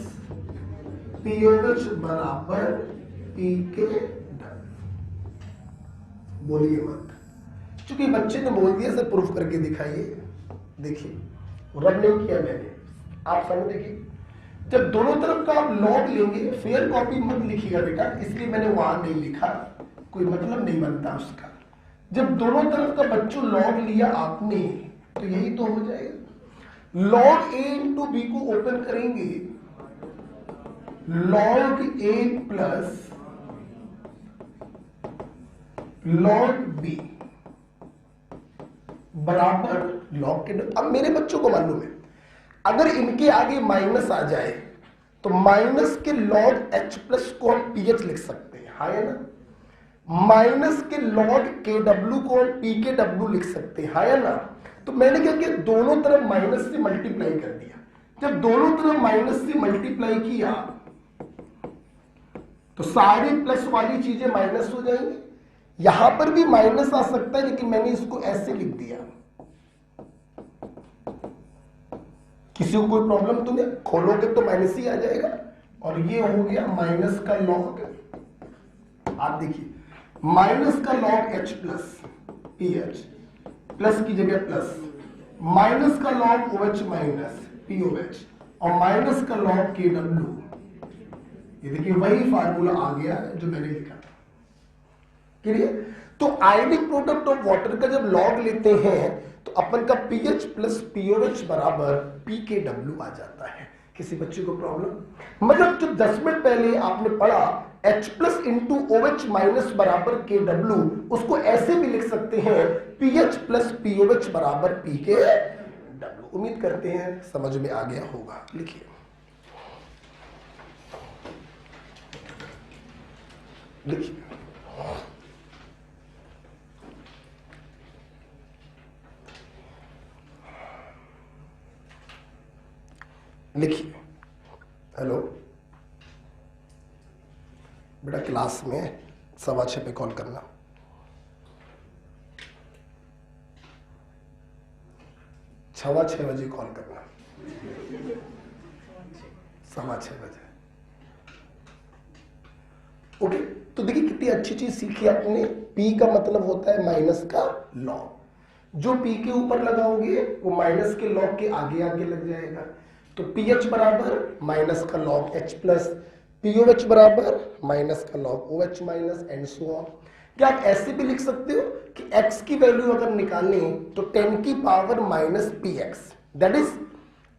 POH बराबर PK। बोलिए मत, क्योंकि बच्चे ने बोल दिया सर प्रूफ करके दिखाइए। देखिए रब नहीं किया मैंने, आप समझ। देखिए जब दोनों तरफ का आप लॉग लेंगे, फेयर कॉपी मत लिखिएगा बेटा, इसलिए मैंने वहां नहीं लिखा, कोई मतलब नहीं बनता उसका। जब दोनों तरफ का बच्चों लॉग लिया आपने तो यही तो हो जाएगा। लॉग A इंटू बी को ओपन करेंगे, log A plus log B बराबर लॉग के। अब मेरे बच्चों को मालूम है अगर इनके आगे माइनस आ जाए तो माइनस के लॉग H प्लस को हम PH लिख सकते हैं, हाँ है ना। माइनस के लॉग KW को हम PKW लिख सकते हैं, हाँ है ना। तो मैंने क्या किया, दोनों तरफ माइनस से मल्टीप्लाई कर दिया। जब दोनों तरफ माइनस से मल्टीप्लाई किया तो सारी प्लस वाली चीजें माइनस हो जाएंगी। यहां पर भी माइनस आ सकता है लेकिन मैंने इसको ऐसे लिख दिया। किसी को कोई प्रॉब्लम तो नहीं? खोलोगे तो माइनस ही आ जाएगा। और ये हो गया माइनस का लॉग। आप देखिए माइनस का log H plus PH, plus की जगह प्लस, माइनस का लॉग OH माइनस POH और माइनस का लॉग KW। ये देखिए वही फार्मूला आ गया जो मैंने लिखा था। क्लियर? तो आयनिक प्रोडक्ट ऑफ वाटर का जब लॉग लेते हैं तो अपन का pH प्लस POH बराबर PKW आ जाता है। किसी बच्चे को प्रॉब्लम? मतलब जो 10 मिनट पहले आपने पढ़ा H plus into OH minus बराबर KW, उसको ऐसे भी लिख सकते हैं pH प्लस POH बराबर PKW। W। उम्मीद करते हैं समझ में आ गया होगा। लिखिए, लिखिए, लिखिए। हेलो बेटा, क्लास में 6:15 पे कॉल करना। सवा 6 बजे कॉल करना, 6:15 बजे। ओके, तो देखिए कितनी अच्छी चीज सीखी आपने। P का मतलब होता है माइनस का लॉग। जो P के ऊपर लगाओगे वो माइनस के लॉग के आगे आगे लग जाएगा। तो PH बराबर माइनस का लॉग H प्लस, POH बराबर माइनस का log OH minus and so on. क्या आप ऐसे भी लिख सकते हो कि x की वैल्यू अगर निकालें तो 10 की power minus px, that is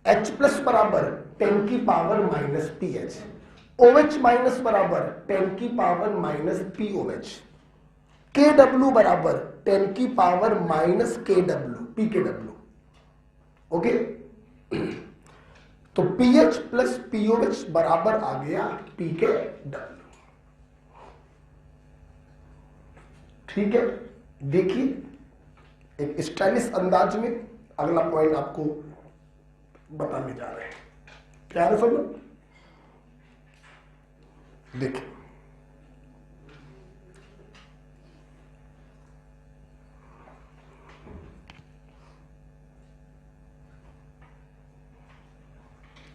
h plus बराबर 10 की power minus ph, OH minus बराबर 10 की पावर माइनस POH, KW बराबर 10 की power minus KW, PKW। Okay, तो PH प्लस POH बराबर आ गया PKW। ठीक है, देखिए एक स्टाइलिश अंदाज में अगला पॉइंट आपको बताने जा रहे हैं। प्यारे समझ, देखिए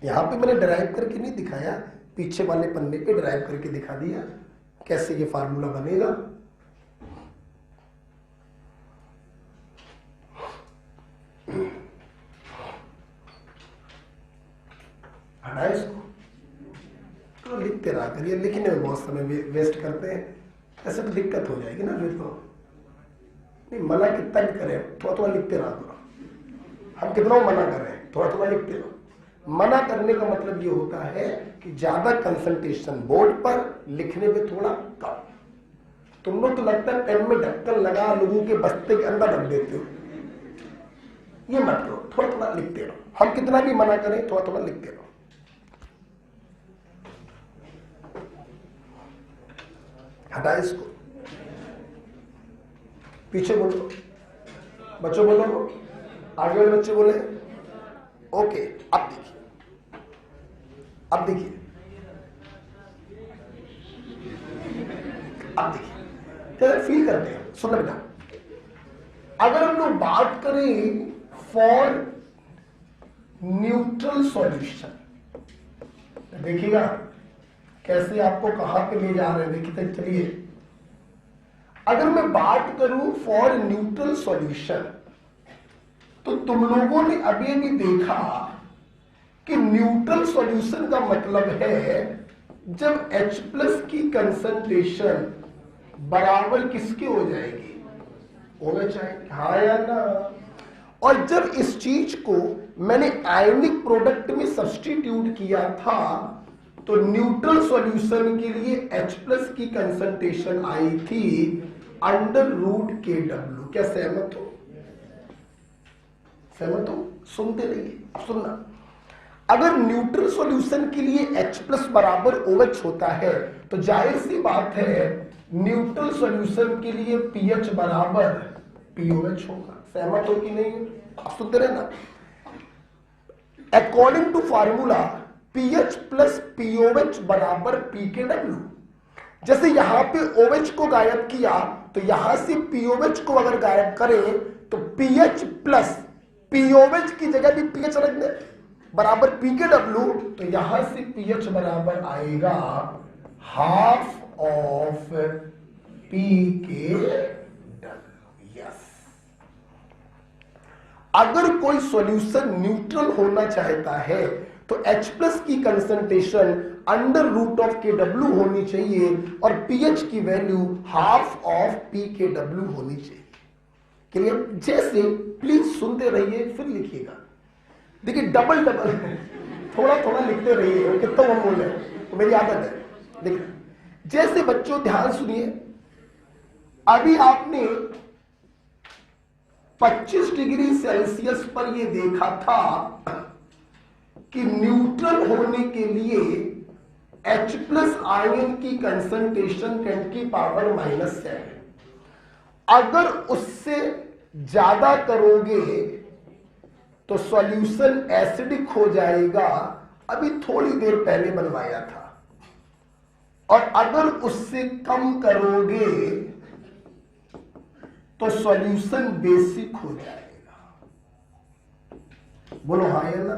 यहां पे मैंने डिराइव करके नहीं दिखाया, पीछे वाले पन्ने पे डिराइव करके दिखा दिया कैसे ये फार्मूला बनेगा। हटा इसको, तो लिखते रहा करिए, लिखने में बहुत समय वेस्ट करते हैं, ऐसे तो दिक्कत हो जाएगी ना। फिर तो नहीं, मना कितना भी करें, थोड़ा थोड़ा लिखते रहा करो। हम कितना मना कर रहे हैं, थोड़ा थोड़ा लिखते रहो। मना करने का मतलब ये होता है कि ज्यादा कंसंट्रेशन बोर्ड पर, लिखने में थोड़ा कम। तुम लोग तो लगता है पेन में ढक्कन लगा लोगों के बस्ते के अंदर रख देते हो, ये मत करो, थोड़ा थोड़ा लिखते रहो। हम कितना भी मना करें, थोड़ा थोड़ा लिखते रहो। हटा इसको, पीछे बोलो, बच्चों बोलो, आगे वाले बच्चे बोले। ओके, अब देखिए, अब देखिए, अब देखिए, चलो फील करते हैं। सुनो बेटा, अगर हम लोग बात करें फॉर न्यूट्रल सॉल्यूशन, देखिएगा कैसे आपको कहां पे ले जा रहे हैं। देखिए, चलिए अगर मैं बात करूं फॉर न्यूट्रल सॉल्यूशन, तो तुम लोगों ने अभी अभी देखा कि न्यूट्रल सॉल्यूशन का मतलब है जब H प्लस की कंसंट्रेशन बराबर किसके हो जाएगी, OH आएगी, हाँ या ना। और जब इस चीज को मैंने आयनिक प्रोडक्ट में सब्स्टिट्यूट किया था तो न्यूट्रल सॉल्यूशन के लिए H प्लस की कंसंट्रेशन आई थी √KW। क्या सहमत हो? सहमत हो? सुनते रहिए, अब सुनना। अगर न्यूट्रल सॉल्यूशन के लिए H प्लस बराबर OH होता है तो जाहिर सी बात है न्यूट्रल सॉल्यूशन के लिए pH बराबर POH होगा। सहमत हो कि नहीं? अब सुनते रहना। According to formula pH plus POH बराबर PKW। जैसे यहां पे OH को गायब किया तो यहां से POH को अगर गायब करें तो pH प्लस POH की जगह भी pH रख दे बराबर PKW, तो यहां से pH बराबर आएगा हाफ ऑफ PKW। यस, अगर कोई सॉल्यूशन न्यूट्रल होना चाहता है तो H प्लस की कंसंट्रेशन √KW होनी चाहिए और pH की वैल्यू हाफ ऑफ PKW होनी चाहिए। क्लियर? जैसे प्लीज सुनते रहिए फिर लिखिएगा। देखिए डबल डबल थोड़ा थोड़ा लिखते रहिए, कितना हम बोल रहे हैं, तो मेरी आदत है। देखिए जैसे बच्चों ध्यान सुनिए, अभी आपने 25 डिग्री सेल्सियस पर ये देखा था कि न्यूट्रल होने के लिए H प्लस आयन की कंसंट्रेशन 10⁻⁻7, अगर उससे ज्यादा करोगे तो सॉल्यूशन एसिडिक हो जाएगा। अभी थोड़ी देर पहले बनवाया था। और अगर उससे कम करोगे तो सॉल्यूशन बेसिक हो जाएगा। बोलो हाँ या ना?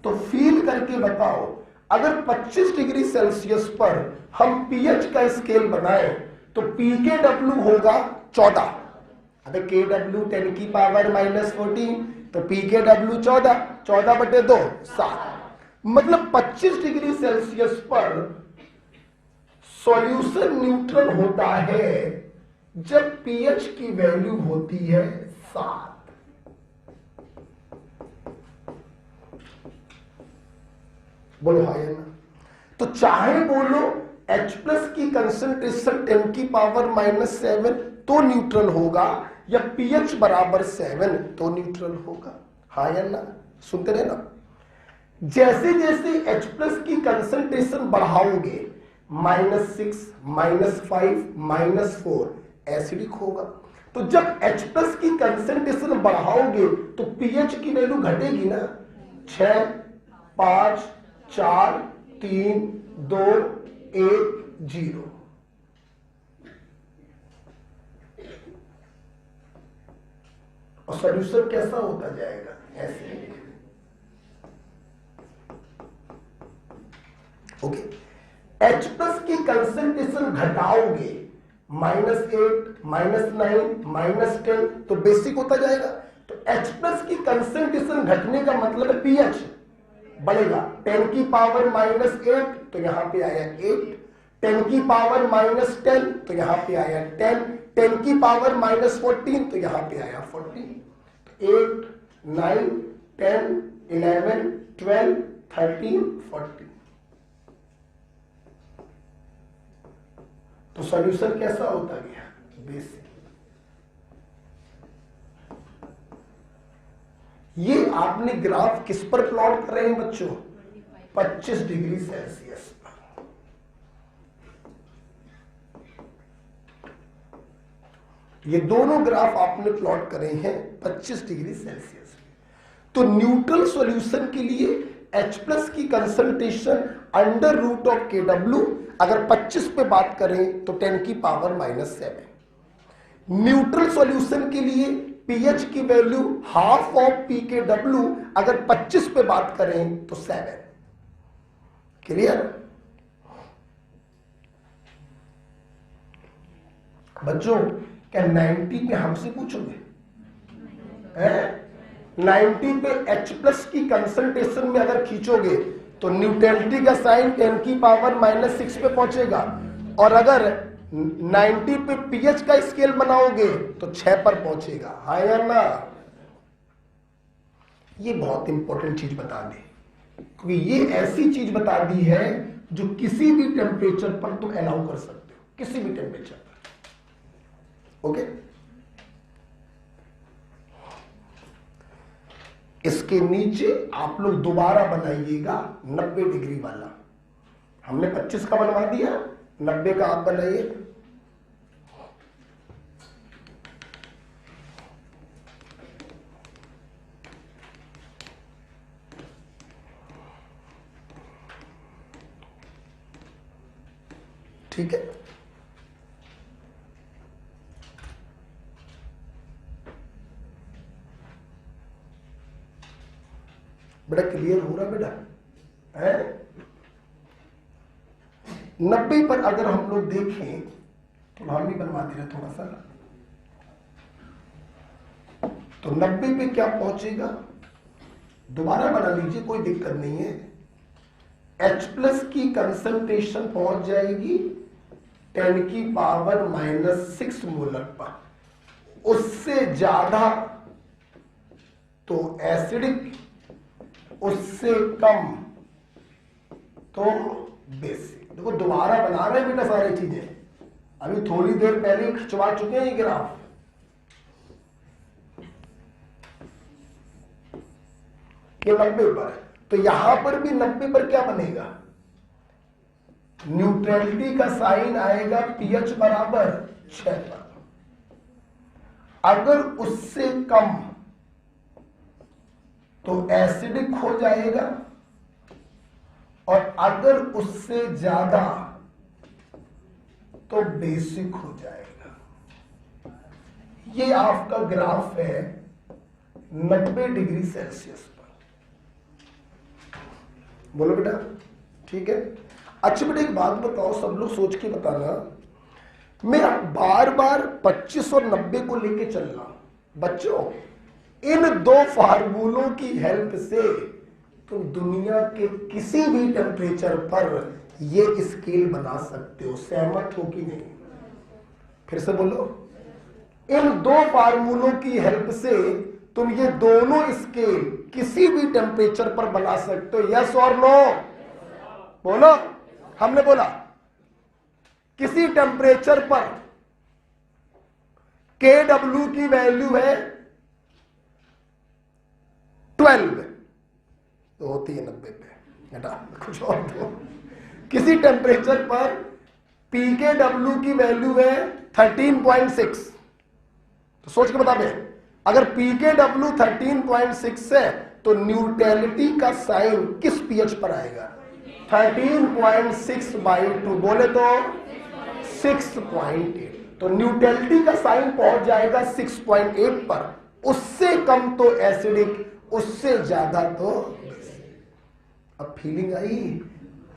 तो फील करके बताओ, अगर 25 डिग्री सेल्सियस पर हम पीएच का स्केल बनाएं तो pKw होगा 14। अबे KW 10⁻⁻14, तो pKw 14/2 7। मतलब 25 डिग्री सेल्सियस पर सॉल्यूशन न्यूट्रल होता है जब पीएच की वैल्यू होती है 7। बोलो हाँ या ना? तो चाहे बोलो H प्लस की कंसंट्रेशन 10⁻⁻7 तो न्यूट्रल होगा, या pH बराबर 7 तो न्यूट्रल होगा। हाँ या ना? सुनते रहे ना। जैसे जैसे H प्लस की कंसंट्रेशन बढ़ाओगे, -6, -5, -4 एसिडिक होगा। तो जब H प्लस की कंसंट्रेशन बढ़ाओगे तो pH की वैल्यू घटेगी ना। 6, 5, 4, 3, 2, 1, 0। और सॉल्यूशन कैसा होता जाएगा? एसिडिक। ओके। H प्लस की कंसंट्रेशन घटाओगे, -8, -9, -10, तो बेसिक होता जाएगा। तो H प्लस की कंसंट्रेशन घटने का मतलब है pH बढ़ेगा। 10⁻⁻8 तो यहां पे आया 8, 10⁻⁻10 तो यहां पे आया 10, 10⁻⁻14 तो यहां पे आया 14। 8, 9, 10, 11, 12, 13, 14। तो सॉल्यूशन कैसा होता गया? बेसिक। ये आपने ग्राफ किस पर प्लॉट कर रहे हैं बच्चों? 25 डिग्री सेल्सियस पर। ये दोनों ग्राफ आपने प्लॉट करे हैं 25 डिग्री सेल्सियस। तो न्यूट्रल सॉल्यूशन के लिए H प्लस की कंसंट्रेशन √KW, अगर 25 पे बात करें तो 10⁻⁻7। न्यूट्रल सॉल्यूशन के लिए pH की वैल्यू हाफ ऑफ pKw, अगर 25 पे बात करें तो 7। क्लियर बच्चों? क्या 90 पे हमसे पूछोगे? 90 पे H प्लस की कंसंट्रेशन में अगर खींचोगे तो न्यूट्रलिटी का साइन 10⁻⁻6 पे पहुंचेगा। और अगर 90 पे pH का स्केल बनाओगे तो 6 पर पहुंचेगा। हाँ या ना? ये बहुत इंपॉर्टेंट चीज बता दी, क्योंकि ये ऐसी चीज बता दी है जो किसी भी टेम्परेचर पर तुम अलाउ कर सकते हो, किसी भी टेम्परेचर पर। ओके। इसके नीचे आप लोग दोबारा बनाइएगा 90 डिग्री वाला। हमने 25 का बनवा दिया, 90 का आप बनाइए। ठीक है। बेटा क्लियर हो रहा बेटा? है 90 पर अगर हम लोग देखें तो हम भी बनवा दे रहे थोड़ा सा। तो 90 पे क्या पहुंचेगा? दोबारा बना लीजिए, कोई दिक्कत नहीं है। H प्लस की कंसंट्रेशन पहुंच जाएगी 10⁻⁻6 मोलर पर। उससे ज्यादा तो एसिडिक, उससे कम तो बेसिक। देखो दोबारा बना रहे हैं बेटा सारी चीजें, अभी थोड़ी देर पहले खिंचवा चुके हैं ये ग्राफ। ये 90 पर है, तो यहां पर भी 90 पर क्या बनेगा, न्यूट्रलिटी का साइन आएगा पीएच बराबर 6 पर। अगर उससे कम तो एसिडिक हो जाएगा, और अगर उससे ज्यादा तो बेसिक हो जाएगा। ये आपका ग्राफ है 90 डिग्री सेल्सियस पर। बोलो बेटा, ठीक है। अच्छा बेटा, एक बात बताओ, सब लोग सोच के बताना, मैं बार बार 25 और 90 को लेके चल रहा हूं। बच्चों, इन दो फार्मूलों की हेल्प से तुम दुनिया के किसी भी टेम्परेचर पर ये स्केल बना सकते हो। सहमत हो कि नहीं? फिर से बोलो, इन दो फार्मूलों की हेल्प से तुम ये दोनों स्केल किसी भी टेम्परेचर पर बना सकते हो। यस और नो? बोलो। हमने बोला किसी टेम्परेचर पर KW की वैल्यू है 12, तो होती है 90 पे। बेटा कुछ और दो। किसी टेम्परेचर पर PKW की वैल्यू है 13.6, तो सोच के बता दें, अगर PKW 13.6 है तो न्यूट्रलिटी का साइन किस पीएच पर आएगा? 13.6/2, बोले तो 6.8। तो न्यूट्रलिटी का साइन पहुंच जाएगा 6.8 पर। उससे कम तो एसिडिक, उससे ज्यादा तो बेसिक। अब फीलिंग आई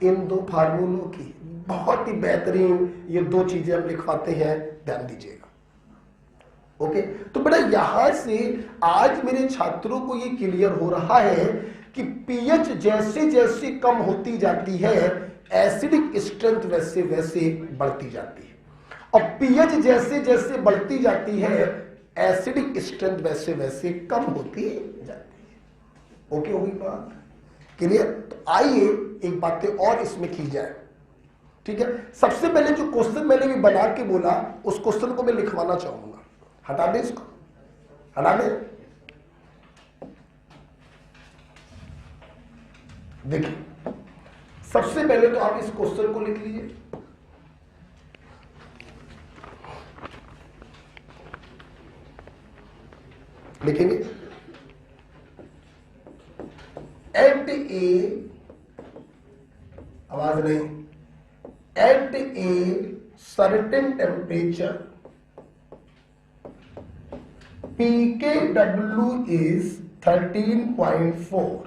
इन दो फार्मूलों की? बहुत ही बेहतरीन ये दो चीजें हम लिखवाते हैं, ध्यान दीजिएगा। ओके, तो बेटा यहां से आज मेरे छात्रों को ये क्लियर हो रहा है कि पीएच जैसे जैसे कम होती जाती है, एसिडिक स्ट्रेंथ वैसे वैसे बढ़ती जाती है, और पीएच जैसे जैसे बढ़ती जाती है, एसिडिक स्ट्रेंथ वैसे वैसे कम होती जाती है। ओके, होगी बात क्लियर? तो आइए एक बातें और इसमें की जाए, ठीक है। सबसे पहले जो क्वेश्चन मैंने भी बना के बोला, उस क्वेश्चन को मैं लिखवाना चाहूंगा। हटा दे इसको, हटा दे। देखिए, सबसे पहले तो आप इस क्वेश्चन को लिख लीजिए। लिखेंगे, एट ए, आवाज नहीं, at a certain temperature PKW is 13.4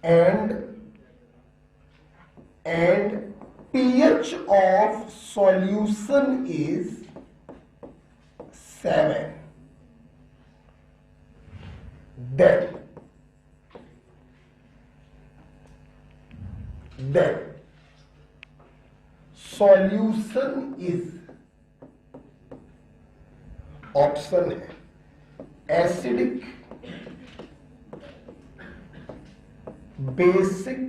and pH of solution is 7. Then solution is, option है acidic, basic,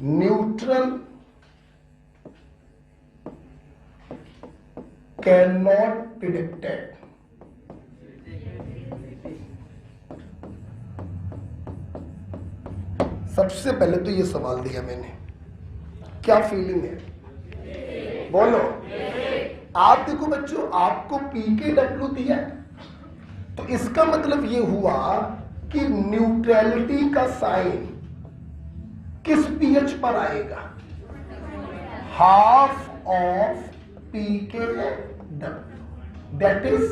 neutral, can not predicted. सबसे पहले तो ये सवाल दिया मैंने, क्या फीलिंग है? बोलो। आप देखो बच्चों, आपको PKW दिया, तो इसका मतलब ये हुआ कि न्यूट्रलिटी का साइन किस पीएच पर आएगा? Half of PKW, that is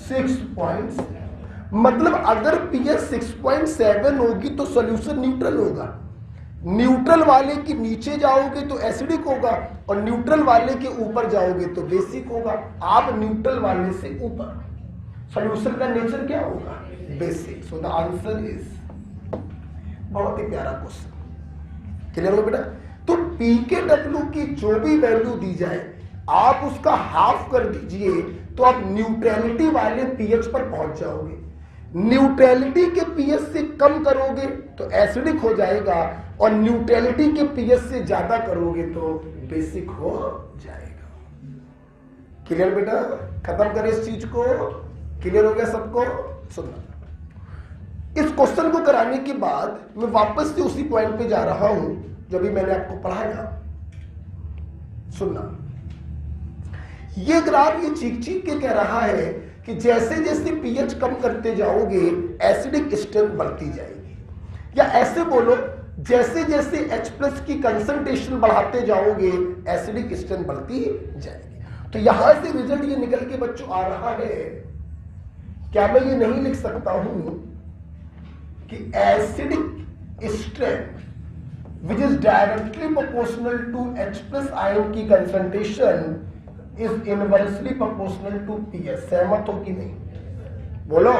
6. मतलब अगर पीएच 6.7 होगी तो सॉल्यूशन न्यूट्रल होगा। न्यूट्रल वाले के नीचे जाओगे तो एसिडिक होगा, और न्यूट्रल वाले के ऊपर जाओगे तो बेसिक होगा। आप न्यूट्रल वाले से ऊपर, सॉल्यूशन का नेचर क्या होगा? Basic. So the answer is, बहुत ही प्यारा क्वेश्चन, क्लियर हो बेटा? तो PKW की जो भी वैल्यू दी जाए, आप उसका हाफ कर दीजिए तो आप न्यूट्रलिटी वाले पीएच पर पहुंच जाओगे। न्यूट्रलिटी के पीएच से कम करोगे तो एसिडिक हो जाएगा, और न्यूट्रलिटी के पीएच से ज्यादा करोगे तो बेसिक हो जाएगा। क्लियर बेटा? खत्म करें इस चीज को। क्लियर हो गया सबको? सुनना, इस क्वेश्चन को कराने के बाद मैं वापस से उसी पॉइंट पे जा रहा हूं जो भी मैंने आपको पढ़ाया। सुनना, ये ग्राफ ये चीख के कह रहा है कि जैसे जैसे पीएच कम करते जाओगे एसिडिक स्ट्रेंथ बढ़ती जाएगी, या ऐसे बोलो जैसे जैसे H+ की कंसंट्रेशन बढ़ाते जाओगे एसिडिक स्ट्रेंथ बढ़ती जाएगी। तो यहां से रिजल्ट ये निकल के बच्चों आ रहा है, क्या मैं ये नहीं लिख सकता हूं कि acidic strength which is directly proportional to H+ ion की concentration is inversely proportional to pH. सहमत हो कि नहीं? बोलो।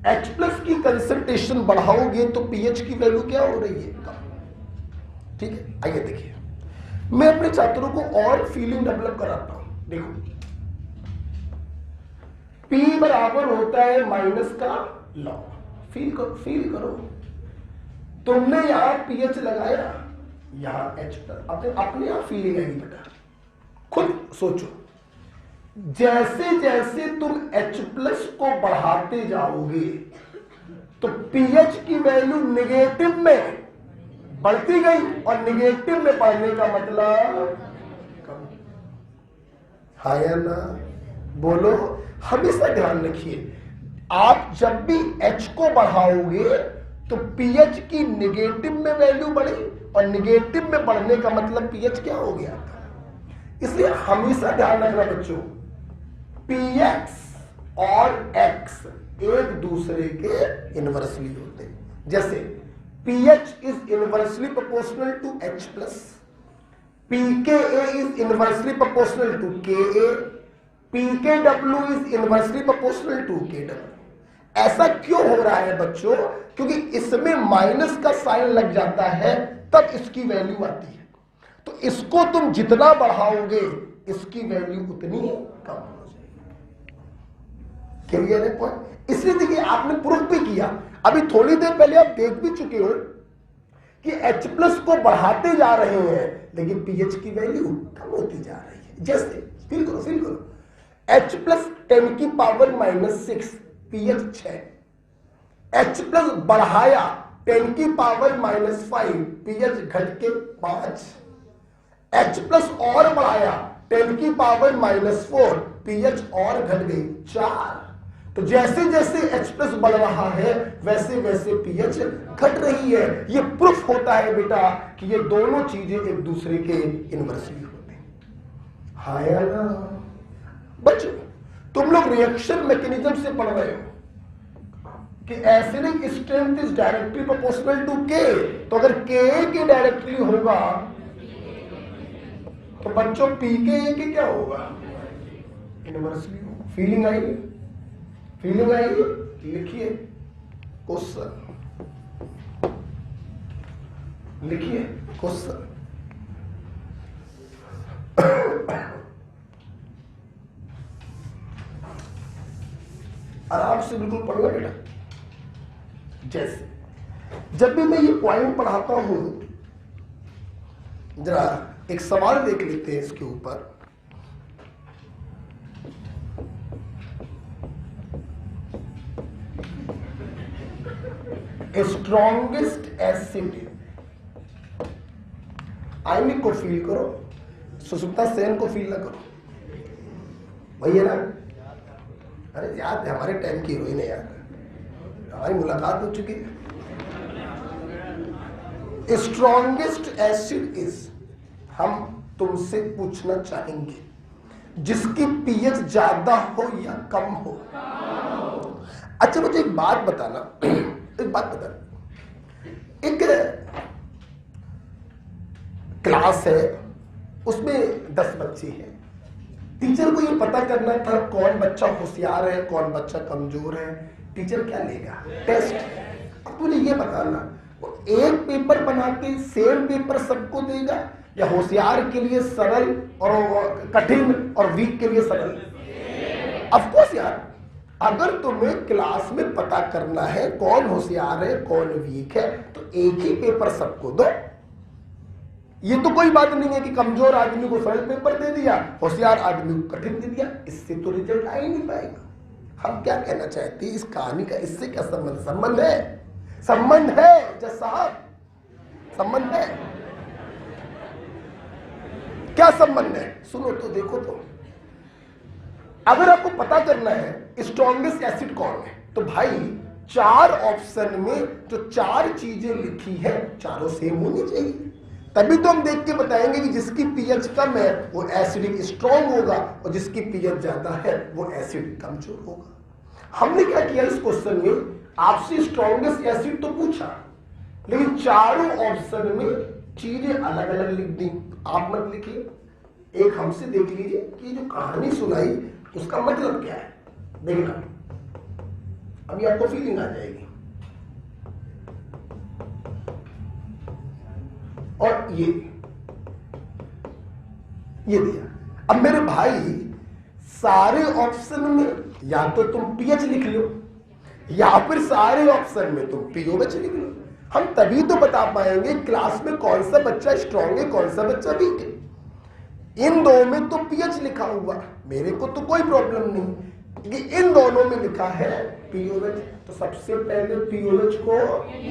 H+ की कंसंट्रेशन बढ़ाओगे तो पीएच की वैल्यू क्या हो रही है? कम। ठीक है, आइए देखिए, मैं अपने छात्रों को और फीलिंग डेवलप कराता हूं। देखो, P बराबर होता है माइनस का लॉग। फील करो, फील करो। तुमने यहां पीएच लगाया, यहां H+, अपने आप फीलिंग आएगी बेटा। खुद सोचो, जैसे जैसे तुम H+ को बढ़ाते जाओगे तो पीएच की वैल्यू निगेटिव में बढ़ती गई, और निगेटिव में बढ़ने का मतलब कम। हाँ या ना? बोलो। हमेशा ध्यान रखिए, आप जब भी H को बढ़ाओगे तो पीएच की निगेटिव में वैल्यू बढ़ी, और निगेटिव में बढ़ने का मतलब पीएच क्या हो गया था। इसलिए हमेशा ध्यान रखना बच्चों, पीएक्स और एक्स एक दूसरे के इनवर्सली होते हैं। जैसे pH is inversely proportional to H+, pKa is inversely proportional to Ka, pKw is inversely proportional to Kw। ऐसा क्यों हो रहा है बच्चों? क्योंकि इसमें माइनस का साइन लग जाता है, तब इसकी वैल्यू आती है। तो इसको तुम जितना बढ़ाओगे इसकी वैल्यू उतनी कम हो जाएगी। क्लियर है पॉइंट? इसलिए देखिए, आपने प्रूफ भी किया, अभी थोड़ी देर पहले आप देख भी चुके हो कि H+ को बढ़ाते जा रहे हैं लेकिन पीएच की वैल्यू कम होती जा रही है। जैसे फील करो, फील करो, H+ 10⁻⁶, पीएच 6, H+ बढ़ाया 10⁻⁵, पीएच घट के 5, H+ और बढ़ाया 10⁻⁴, पीएच और घट गई 4। तो जैसे जैसे H+ बढ़ रहा है वैसे वैसे पीएच घट रही है। ये प्रूफ होता है बेटा कि ये दोनों चीजें एक दूसरे के इनवर्सली होते हैं। हाँ या ना? बच्चों, तुम लोग रिएक्शन मैकेनिज्म से पढ़ रहे हो कि acidic strength is directly proportional to K। तो अगर Ka के डायरेक्टली होगा तो बच्चों pKa के क्या होगा? इनवर्सली होगा। फीलिंग आई? फीलिंग आई? लिखिए क्वेश्चन, लिखिए क्वेश्चन। आराम से बिल्कुल पढ़ना बेटा। जैसे जब भी मैं ये पॉइंट पढ़ाता हूं, जरा एक सवाल देख लेते हैं इसके ऊपर। स्ट्रॉन्गेस्ट एसिड, आयनिक को फील करो, सुषुप्ता सेन को फील ना करो, वही है ना? अरे याद है, हमारे टाइम की हीरोइन है यार, हमारी मुलाकात हो चुकी है। स्ट्रॉन्गेस्ट एसिड इज, हम तुमसे पूछना चाहेंगे जिसकी पीएच ज्यादा हो या कम हो। अच्छा मुझे एक बात बताना, एक बात बताना, एक क्लास है उसमें 10 बच्चे हैं। टीचर को ये पता करना था कौन बच्चा होशियार है कौन बच्चा कमजोर है। टीचर क्या लेगा? टेस्ट। अब मुझे ये बताना, वो एक पेपर बना के सेम पेपर सबको देगा या होशियार के लिए सरल और कठिन और वीक के लिए सरल? ऑफ कोर्स यार, अगर तुम्हें क्लास में पता करना है कौन होशियार है कौन वीक है तो एक ही पेपर सबको दो, ये तो कोई बात नहीं है कि कमजोर आदमी को सरल पेपर दे दिया, होशियार आदमी को कठिन दे दिया, इससे तो रिजल्ट आ ही नहीं पाएगा। हम क्या कहना चाहते हैं इस कहानी का, इससे क्या संबंध? संबंध है, संबंध है जज साहब, संबंध है। क्या संबंध है? सुनो तो, देखो तो। अगर आपको पता करना है स्ट्रॉन्गेस्ट एसिड कौन है, तो भाई 4 ऑप्शन में जो 4 चीजें लिखी है चारों सेम होनी चाहिए। तभी तो हम देख के बताएंगे कि जिसकी पीएच कम है वो एसिडिक स्ट्रॉन्ग होगा और जिसकी पीएच ज्यादा है वो एसिड कमजोर होगा। हमने क्या किया इस क्वेश्चन में, आपसे स्ट्रॉन्गेस्ट एसिड तो पूछा, लेकिन चारों ऑप्शन में चीजें अलग अलग लिख दी। आप मत लिखिए, एक हमसे देख लीजिए कि जो कहानी सुनाई उसका मतलब क्या है। देखना, अभी आपको फीलिंग आ जाएगी। और ये दिया। अब मेरे भाई सारे ऑप्शन में या तो तुम पीएच लिख लो या फिर सारे ऑप्शन में तुम पीओएच लिख लो। हम तभी तो बता पाएंगे क्लास में कौन सा बच्चा स्ट्रॉन्ग है कौन सा बच्चा वीक है। इन दो में तो पीएच लिखा हुआ, मेरे को तो कोई प्रॉब्लम नहीं कि इन दोनों में लिखा है पीओएच, तो सबसे पहले पीओएच को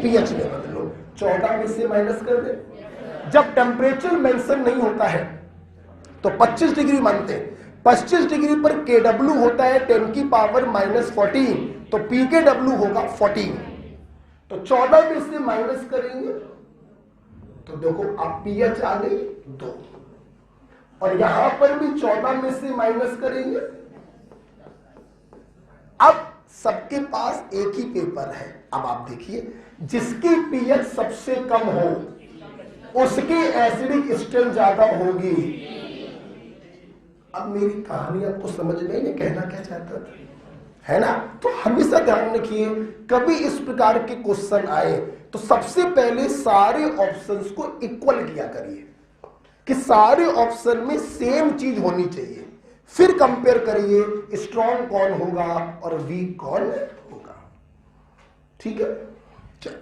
पीएच में बदलो, 14 में से माइनस कर दे। जब टेम्परेचर मेंशन नहीं होता है तो 25 डिग्री मानते हैं, 25 डिग्री पर KW होता है 10 की पावर -14, तो PKW होगा 14। तो 14 में से माइनस करेंगे तो देखो अब पीएच आ गई 2, और यहां पर भी 14 में से माइनस करेंगे। अब सबके पास एक ही पेपर है। अब आप देखिए, जिसकी पीएच सबसे कम हो उसकी एसिडिक स्ट्रेंथ ज्यादा होगी। अब मेरी कहानी आपको समझ में नहीं, कहना क्या चाहता था, है ना? तो हमेशा ध्यान रखिए, कभी इस प्रकार के क्वेश्चन आए तो सबसे पहले सारे ऑप्शंस को इक्वल किया करिए कि सारे ऑप्शन में सेम चीज होनी चाहिए, फिर कंपेयर करिए स्ट्रॉन्ग कौन होगा और वीक कौन होगा। ठीक है, चल।